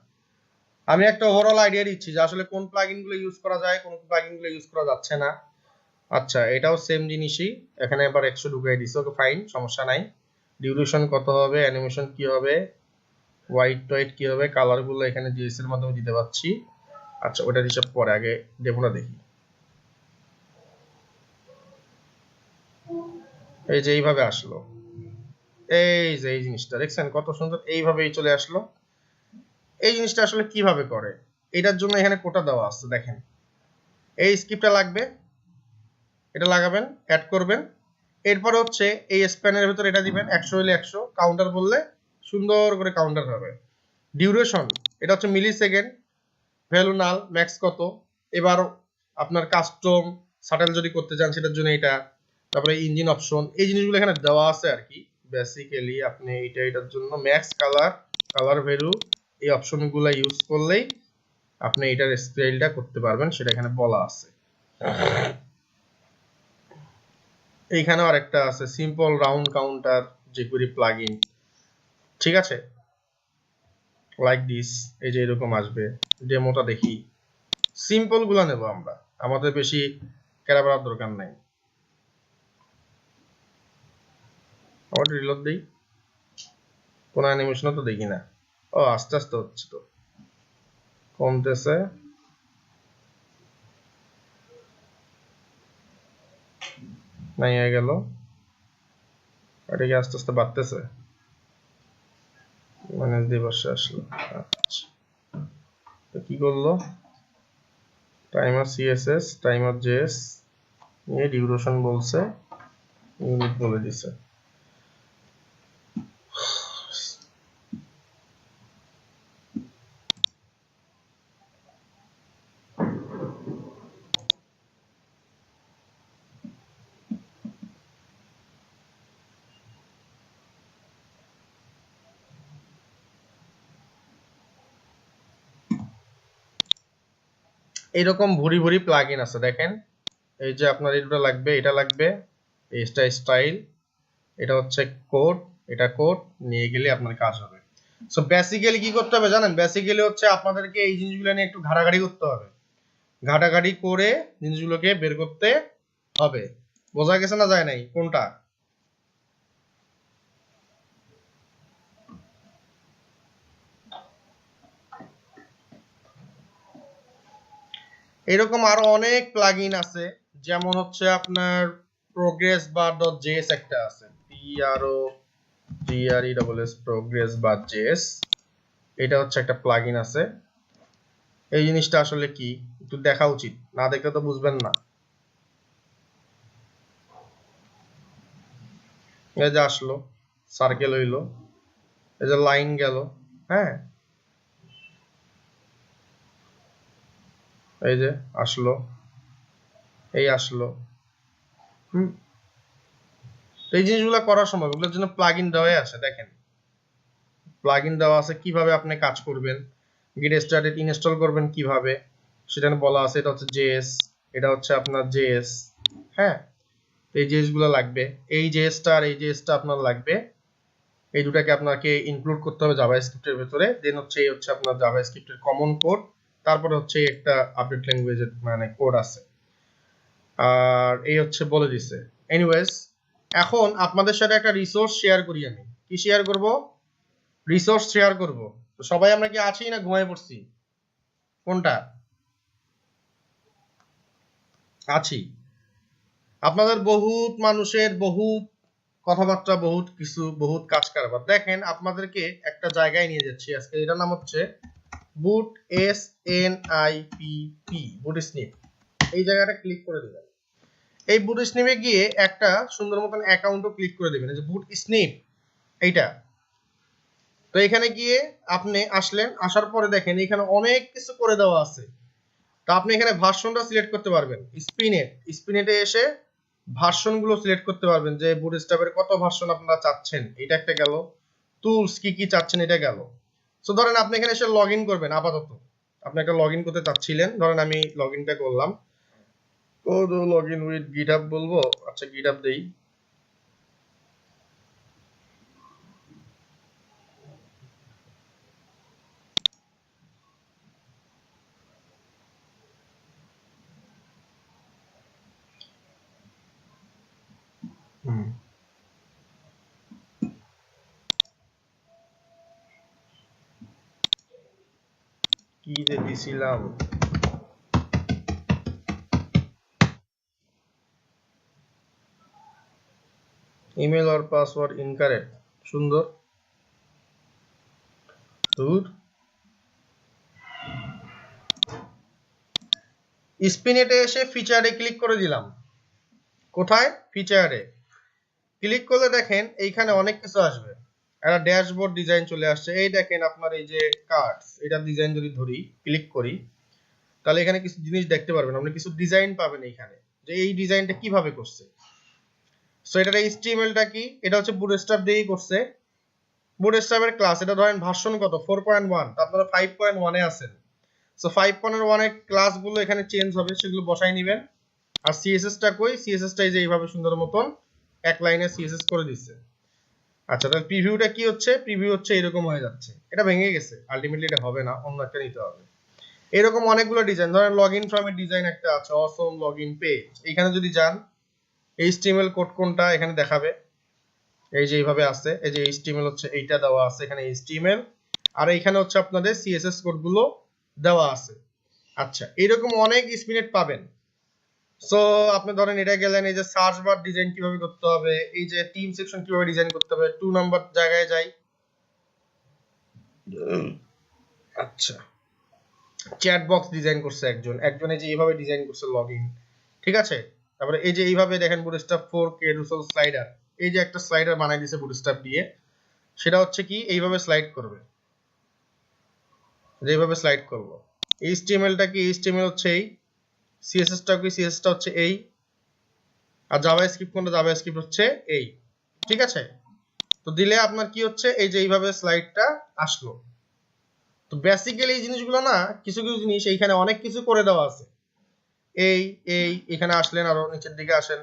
আমি একটা ওভারঅল আইডিয়া দিচ্ছি যে আসলে কোন প্লাগইন গুলো ইউজ করা যায়, কোন প্লাগইন গুলো ইউজ করা যাচ্ছে না। আচ্ছা এটাও সেম জিনিসই, এখানে আবার 100 ঢুকাই দিছে, ওকে ফাইন, সমস্যা নাই। ডিউরেশন কত হবে, অ্যানিমেশন কি হবে, হোয়াইট কি হবে, কালার গুলো এখানে জিএস এর মাধ্যমে দিতে পারছি। আচ্ছা ওটার হিসাব পরে, আগে ডেমোটা দেখি। এই যে এইভাবে আসলো, এই যে এই জিনিসটা দেখছেন কত সুন্দর, এইভাবেই চলে আসলো। এই জিনিসটা আসলে কিভাবে করে, এটার জন্য এখানে কোটা দেওয়া আছে, দেখেন এই স্ক্রিপ্টটা লাগবে, এটা লাগাবেন, অ্যাড করবেন, এরপর হচ্ছে এই স্প্যানের ভিতর এটা দিবেন, 100 হলে 100, কাউন্টার বললে সুন্দর করে কাউন্টার হবে। ডিউরেশন এটা হচ্ছে মিলি সেকেন্ড, ভ্যালু নাল, ম্যাক্স কত। এবার আপনার কাস্টম সাটেল যদি করতে চান সেটার জন্য এটা, তারপরে ইঞ্জিন অপশন, এই জিনিসগুলো এখানে দেওয়া আছে আর কি। বেসিক্যালি আপনি এটার জন্য ম্যাক্স কালার ভ্যালু এই অপশনগুলো ইউজ করলেই আপনি এটার স্টাইলটা করতে পারবেন, সেটা এখানে বলা আছে। এইখানেও আরেকটা আছে simple round counter jQuery plugin, ঠিক আছে, লাইক দিস, এই যে এরকম আসবে। ডেমোটা দেখি, সিম্পল গুলা নেব আমরা, আমাদের বেশি কেরা করার দরকার নাই। আবার রিলোড দেই, কোন অ্যানিমেশনও তো দেখি না। ও আস্তে আস্তে হচ্ছে তো, কমতেছে। নাই হয়ে গেল, এটা কি আস্তে আস্তে বাড়তেছে, মাইনাস দিয়ে বসে আসলো। আচ্ছা, তো কি করলো, টাইমার সিএসএস টাইমার জেএস নিয়ে ডিউরেশন বলছে, ইউনিট বলে দিছে। এইরকম ভুরি ভুরি প্লাগইন আছে দেখেন, এই যে আপনার এটা লাগবে, এটা লাগবে, এইটা স্টাইল, এটা হচ্ছে কোড, এটা কোড নিয়ে গেলে আপনার কাজ হবে। সো বেসিক্যালি কি করতে হবে জানেন, বেসিক্যালি হচ্ছে আপনাদেরকে এই জিনিসগুলো নিয়ে একটু ঘাটাঘাটি করতে হবে, ঘাটাঘাটি করে জিনিসগুলোকে বের করতে হবে। বোঝা গেছে না যায় নাই কোনটা? এরকম আরো অনেক প্লাগইন আছে, যেমন হচ্ছে আপনার প্রোগ্রেস বার ডট জেএস একটা আছে, PROGRES প্রোগ্রেস বার জেএস, এটা হচ্ছে একটা প্লাগইন আছে। এই জিনিসটা আসলে কি একটু দেখা উচিত, না দেখলে তো বুঝবেন না। এই যে আসলো, সার্কেল হইলো, এই যে লাইন গেল, হ্যাঁ, এই যে আসলো, এই আসলো। এই জিনিসগুলো করার সময় ওগুলোর জন্য প্লাগইন দেওয়াই আছে, দেখেন প্লাগইন দেওয়া আছে, কিভাবে আপনি কাজ করবেন, গেট স্টার্টেড ইনস্টল করবেন কিভাবে সেটা বলা আছে। এটা হচ্ছে জেএস, এটা হচ্ছে আপনার জেএস, হ্যাঁ, এই জেএস গুলো লাগবে, এই জেএসটা আর এই জেএসটা আপনার লাগবে, এই দুটাকে আপনাকে ইনক্লুড করতে হবে জাভাস্ক্রিপ্টের ভিতরে। দেন হচ্ছে এই হচ্ছে আপনার জাভাস্ক্রিপ্টের কমন কোড, তারপরে হচ্ছে একটা আপডেট ল্যাঙ্গুয়েজের মানে কোড আছে, আর এই হচ্ছে বলে দিছে। এনিওয়েজ, এখন আপনাদের সাথে একটা রিসোর্স শেয়ার করি, আমি কি শেয়ার করব, রিসোর্স শেয়ার করব। তো সবাই আমরা কি আছি না ঘুমায় পড়ছি, কোনটা? আছি। আপনাদের বহুত মানুষের বহুত কথাবার্তা, বহুত কিছু, বহুত কাজ কারবার। দেখেন আপনাদেরকে একটা জায়গায় নিয়ে যাচ্ছি আজকে, এটার নাম হচ্ছে বুট, SNIPP, বুট স্নিপ। এই জায়গাটা ক্লিক করে দিবেন। এই বুট স্নিপে গিয়ে একটা সুন্দর মতন অ্যাকাউন্টও ক্লিক করে দিবেন, এই যে বুট স্নিপ এইটা। তো এখানে গিয়ে আপনি আসলেন, আসার পরে দেখেন এখানে অনেক কিছু করে দেওয়া আছে। তো আপনি এখানে ভার্সনটা সিলেক্ট করতে পারবেন, স্পিনেটে এসে ভার্সন গুলো সিলেক্ট করতে পারবেন, যে বুটস্ট্র্যাপের কত ভার্সন আপনারা চাচ্ছেন, এটা একটা গেল। টুলস কি কি চাচ্ছেন, এটা গেল। সো ধরেন আপনি এখানে এসে লগ ইন করবেন, আপাতত আপনি একটা লগ ইন করতে চাচ্ছিলেন, ধরেন আমি লগ ইনটা করলাম, লগ ইন উইথ গিটহাব বলবো, আচ্ছা গিটহাব দেই। কি যে দিছিলাম, ইমেল অর পাসওয়ার্ড ইনকারেক্ট, সুন্দর, দূর। স্পিনেটে এসে ফিচারে ক্লিক করে দিলাম। কোথায়? ফিচারে ক্লিক করলে দেখেন এইখানে অনেক কিছু আসবে, একটা ড্যাশবোর্ড ডিজাইন চলে আসছে। এই দেখেন আপনার এই যে কার্ডস, এটা ডিজাইন যদি ধরি, ক্লিক করি, তাহলে এখানে কিছু জিনিস দেখতে পারবেন, আপনি কিছু ডিজাইন পাবেন এইখানে, যে এই ডিজাইনটা কিভাবে করছে। সো এটার HTML-টা কি, এটা হচ্ছে বুটস্ট্র্যাপ দিয়েই করছে। বুটস্ট্র্যাপের ক্লাস, এটা ধরেন ভার্সন কত 4.1, তো আপনারা 5.1 এ আছেন। সো 5.1 এর ক্লাসগুলো এখানে চেঞ্জ হবে, সেগুলো বসাই নেবেন। আর সিএসএস-টা কই, সিএসএস-টা এই যে এইভাবে সুন্দর মতন এক লাইনে সিএসএস করে দিচ্ছে। আচ্ছা, তাহলে প্রিভিউটা কি হচ্ছে, প্রিভিউ হচ্ছে এরকম হয়ে যাচ্ছে, এটা ভেঙে গেছে, আলটিমেটলি এটা হবে না, অন্য একটা নিতে হবে। এরকম অনেকগুলো ডিজাইন, ধরেন লগইন ফর্মের ডিজাইন একটা আছে, অসম লগইন পেজ, এখানে যদি যান HTML কোড কোনটা এখানে দেখাবে, এই যে এইভাবে আছে, এই যে HTML হচ্ছে এইটা দেওয়া আছে এখানে HTML, আর এইখানে হচ্ছে আপনাদের CSS কোডগুলো দেওয়া আছে। আচ্ছা, এরকম অনেক স্পিনেট পাবেন, সো আপনি ধরেন এটা গেলেন, এই যে সার্চ বার ডিজাইন কিভাবে করতে হবে, এই যে টিম সেকশন কিভাবে ডিজাইন করতে হবে, 2 নাম্বার জায়গায় যাই। আচ্ছা, চ্যাট বক্স ডিজাইন করছে একজন, এই যে এইভাবে ডিজাইন করছে লগইন, ঠিক আছে। তারপরে এই যে এইভাবে দেখেন বুটস্ট্র্যাপ 4 কেরুসেল স্লাইডার, এই যে একটা স্লাইডার বানাই দিয়েছে বুটস্ট্র্যাপ দিয়ে, সেটা হচ্ছে কি এইভাবে স্লাইড করবে, যেভাবে স্লাইড করব। HTML টা কি, HTML হচ্ছে এই, CSS টা কি, CSS টা হচ্ছে এই, আর জাভাস্ক্রিপ্ট কোনটা, জাভাস্ক্রিপ্ট হচ্ছে এই, ঠিক আছে। তো দিলে আপনার কি হচ্ছে, এই যে এইভাবে স্লাইডটা আসলো। তো বেসিক্যালি এই জিনিসগুলো না, কিছু কিছু জিনিস এইখানে অনেক কিছু করে দেওয়া আছে। এই এই এখানে আসলেন, আরো নিচের দিকে আসেন।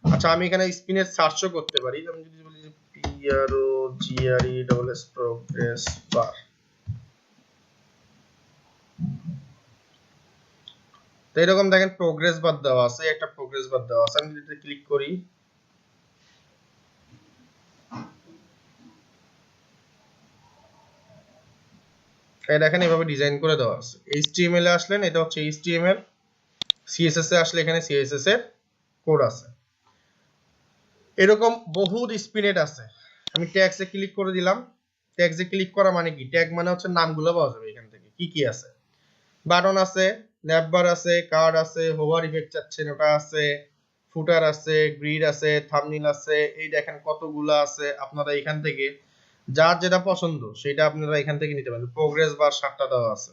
আচ্ছা, আমি এখানে স্পিনের সার্চও করতে পারি। আমি যদি বলি যে PROGRESS প্রোগ্রেস বার, তো এরকম দেখেন প্রোগ্রেস বার দেওয়া আছে, একটা প্রোগ্রেস বার দেওয়া আছে। আমি যদি ক্লিক করি, এই দেখেন এভাবে ডিজাইন করে দেওয়া আছে। HTML এ আসলেন, এটা হচ্ছে HTML, CSS এ আসলে এখানে CSS এর কোড আছে। এরকম বহুত স্পিনেট আছে। আমি ট্যাগস এ ক্লিক করে দিলাম। ট্যাগস এ ক্লিক করা মানে কি, ট্যাগ মানে হচ্ছে নামগুলো পাওয়া যাবে এখান থেকে, কি কি আছে। বাটন আছে, ন্যাপবার আছে, কার্ড আছে, হোভার ইফেক্ট চাচ্ছেন ওটা আছে, ফুটার আছে, গ্রিড আছে, থাম্বনেইল আছে, এই দেখেন কতগুলো আছে। আপনারা এখান থেকে যার যেটা পছন্দ সেটা আপনারা এখান থেকে নিতে পারেন। প্রোগ্রেস বার 7টা দেওয়া আছে,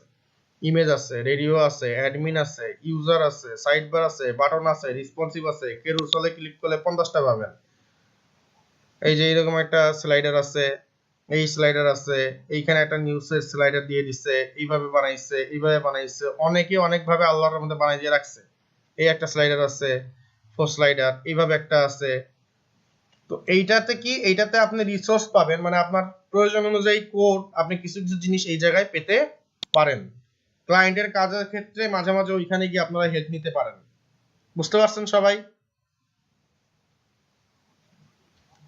ইমেজ আছে, রেডিও আছে, অ্যাডমিন আছে, ইউজার আছে, সাইড বার আছে, বাটন আছে, রেসপন্সিভ আছে, কেরুসেলে ক্লিক করলে 50টা পাবেন। এই যে এরকম একটা স্লাইডার আছে, এই স্লাইডার আছে, এইখানে একটা নিউজের স্লাইডার দিয়ে দিচ্ছে, এইভাবে বানাইছে, এইভাবে বানাইছে, অনেকে অনেক ভাবে আল্লাহর মধ্যে বানাই দিয়ে রাখছে। এই একটা স্লাইডার আছে, ফোর স্লাইডার, এইভাবে একটা আছে। তো এইটাতে কি, এইটাতে আপনি রিসোর্স পাবেন, মানে আপনার প্রয়োজন অনুযায়ী কোড, আপনি কিছু কিছু জিনিস এই জায়গায় পেতে পারেন। ক্লায়েন্টের কাজের ক্ষেত্রে মাঝে মাঝে ওইখানে গিয়ে আপনারা হেল্প নিতে পারেন। বুঝতে পারছেন সবাই?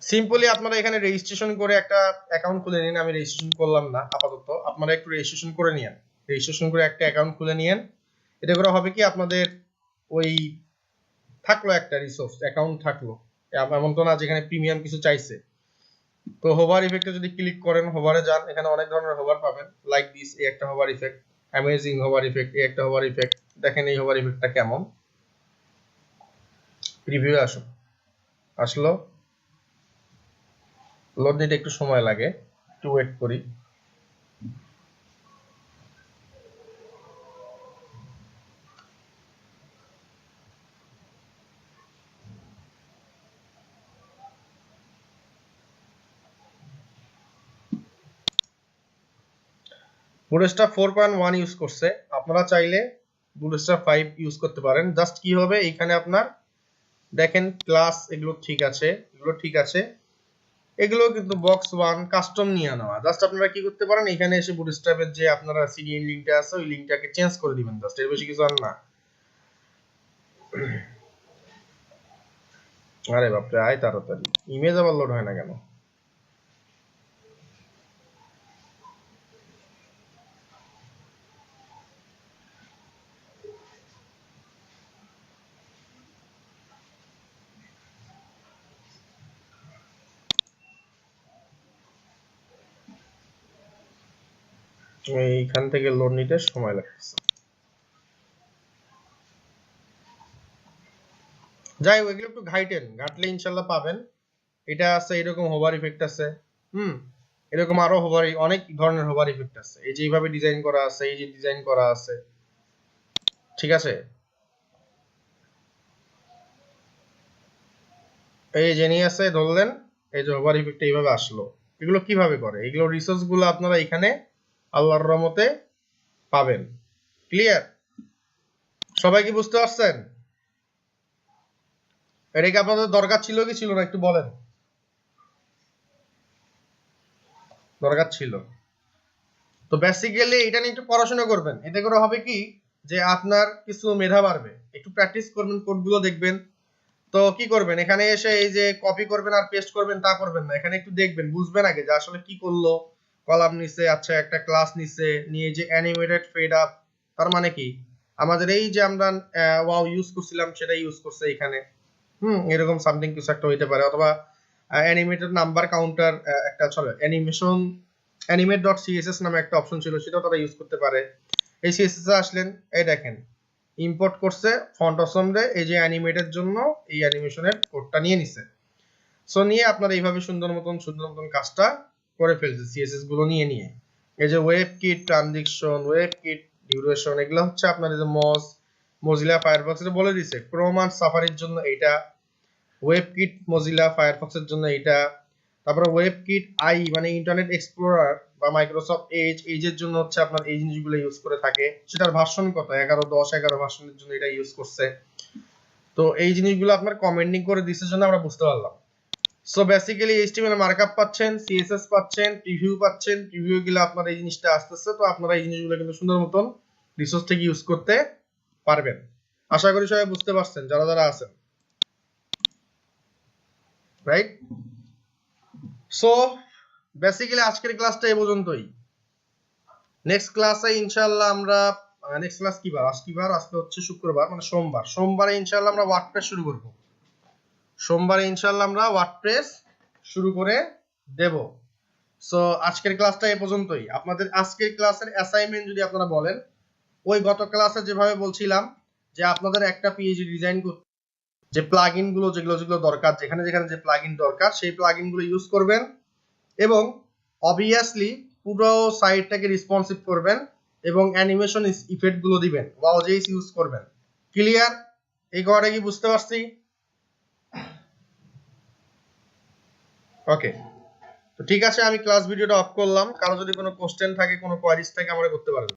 সিম্পলি আপনারা এখানে রেজিস্ট্রেশন করে একটা অ্যাকাউন্ট খুলে নিন। আমি রেজিস্ট্রেশন করলাম না আপাতত, আপনারা একটু রেজিস্ট্রেশন করে নিন। রেজিস্ট্রেশন করে একটা অ্যাকাউন্ট খুলে নিন। এটা করে হবে কি, আপনাদের ওই থাকলো একটা রিসোর্স, অ্যাকাউন্ট থাকলো, এমন তো না যেখানে প্রিমিয়াম কিছু চাইছে। তো হোভার ইফেক্টে যদি ক্লিক করেন, হোভারে যান, এখানে অনেক ধরনের হোভার পাবেন, লাইক দিস, এই একটা hover effect, amazing hover effect, এই একটা হোভার ইফেক্ট। দেখেন এই হোভার ইফেক্টটা কেমন, রিভিউ আসুন, আসলো, লোড নিতে একটু সময় লাগে, একটু ওয়েট করি। বুটস্ট্র্যাপ 4.1 ইউজ করছে, আপনারা চাইলে বুটস্ট্র্যাপ 5 ইউজ করতে পারেন। জাস্ট কি হবে, এইখানে আপনার দেখেন ক্লাস, এগুলো ঠিক আছে, এগুলো ঠিক আছে, এগুলো কিন্তু বক্স 1 কাস্টম নিয়ে নেওয়া। জাস্ট আপনারা কি করতে পারেন, এখানে এসে বুটস্ট্র্যাপের যে আপনারা সিডিএন লিংকটা আছে, ওই লিংকটাকে চেঞ্জ করে দিবেন, জাস্ট এর বেশি কিছু আর না। আরে বাপরে, আয় তাড়াতাড়ি, ইমেজ আবার লোড হয় না কেন? এইখান থেকে লোড নিতে সময় লাগতেছে। যাই হোক, এগুলো একটু ঘাটলে ইনশাল্লাহ পাবেন। এটা আছে, এরকম হোভার ইফেক্ট আছে, এরকম আরো হোভার, অনেক ধরনের হোভার ইফেক্ট আছে। এই যে এইভাবে ডিজাইন করা আছে, এই যে ডিজাইন করা আছে, ঠিক আছে। এই যে নিয়ে আছে, ধরলেন, এই যে হোভার ইফেক্ট এইভাবে আসলো। এগুলো কিভাবে করে, এগুলো রিসোর্স গুলো আপনারা এখানে আল্লাহর রহমতে পাবেন। ক্লিয়ার? সবাই কি বুঝতে পারছেন? এটা কি আপনাদের দরকার ছিল কি ছিল না, একটু বলেন। দরকার ছিল। তো বেসিক্যালি এটা নিয়ে একটু পড়াশোনা করবেন, এতে করে হবে কি, যে আপনার কিছু মেধা বাড়বে। একটু প্র্যাকটিস করবেন, কোডগুলো দেখবেন। তো কি করবেন, এখানে এসে এই যে কপি করবেন আর পেস্ট করবেন তা করবেন না, এখানে একটু দেখবেন, বুঝবেন আগে যে আসলে কি করলো। কলাম নিচে, আচ্ছা একটা ক্লাস নিচে, নিয়ে যে অ্যানিমেটেড ফেড আপ, তার মানে কি, আমাদের এই যে আমরা ওয়াও ইউজ করছিলাম সেটা ইউজ করছে এখানে। এরকম সামথিং কিছু একটা হইতে পারে, অথবা অ্যানিমেটেড নাম্বার কাউন্টার একটা চলে অ্যানিমেশন animate.css নামে একটা অপশন ছিল, সেটাও তারা ইউজ করতে পারে। এই সিএসএস এ আসলেন, এই দেখেন ইম্পোর্ট করছে ফন্ট অসমরে, এই যে অ্যানিমেটের জন্য এই অ্যানিমেশনের কোডটা নিয়ে নিছে। সো নিয়ে আপনারা এইভাবে সুন্দর মতন কাজটা করে ফেলছে সিএসএস গুলো নিয়ে নিয়ে। এই যে web kit, transition, web kit, duration, এগুলো হচ্ছে আপনার এই যে মজিলা ফায়ারফক্স এর বলে দিছে। ক্রোম আর সাফারির জন্য এইটা, ওয়েব কিট মজিলা ফায়ারফক্সের জন্য এইটা, তারপরে ওয়েব কিট আই মানে ইন্টারনেট এক্সপ্লোরার বা মাইক্রোসফট এজের জন্য হচ্ছে আপনার এই জিনিসগুলো ইউজ করে থাকে। সেটার ভার্সন কত, 11 ভার্সনের জন্য এটা ইউজ করছে। তো এই জিনিসগুলো আপনার কমেন্টিং করে দিছে জন্য আমরা বুঝতে পারলাম। সো বেসিক্যালি এইচটিএমএল মার্কআপ পাচ্ছেন, সিএসএস পাচ্ছেন, প্রিভিউ পাচ্ছেন। প্রিভিউ গুলো আপনার এই জিনিসটা আসতেছে, তো আপনারা এই জিনিসগুলো কিন্তু সুন্দর মতন রিসোর্স থেকে ইউজ করতে পারবেন। আশা করি সবাই বুঝতে পারছেন যারা যারা আছেন, রাইট? সো বেসিক্যালি আজকের ক্লাসটা এই পর্যন্তই। নেক্সট ক্লাসে ইনশাআল্লাহ আমরা নেক্সট ক্লাস কি বার, আজকে হচ্ছে শুক্রবার মানে সোমবারে ইনশাআল্লাহ আমরা ওয়ার্ডপ্রেস শুরু করব। সোমবারে ইনশাআল্লাহ আমরা ওয়ার্ডপ্রেস শুরু করে দেব। সো আজকের ক্লাসটা এই পর্যন্তই। আপনাদের আজকের ক্লাসের অ্যাসাইনমেন্ট যদি আপনারা বলেন, ওই গত ক্লাসে যেভাবে বলছিলাম যে আপনাদের একটা পেজ ডিজাইন করতে, যে প্লাগইন গুলো যেগুলো দরকার, যেখানে যে প্লাগইন দরকার সেই প্লাগইন গুলো ইউজ করবেন এবং অবভিয়াসলি পুরো সাইটটাকে রেসপন্সিভ করবেন এবং অ্যানিমেশন ইফেক্ট গুলো দিবেন, ওয়াও.জেএস ইউজ করবেন। ক্লিয়ার? এই কথাটা কি বুঝতে পারছি? ওকে, তো ঠিক আছে, আমি ক্লাস ভিডিওটা অফ করলাম। কারো যদি কোনো কোশ্চেন থাকে, কোনো কোয়ারিজ থাকে, আমরা করতে পারবেন।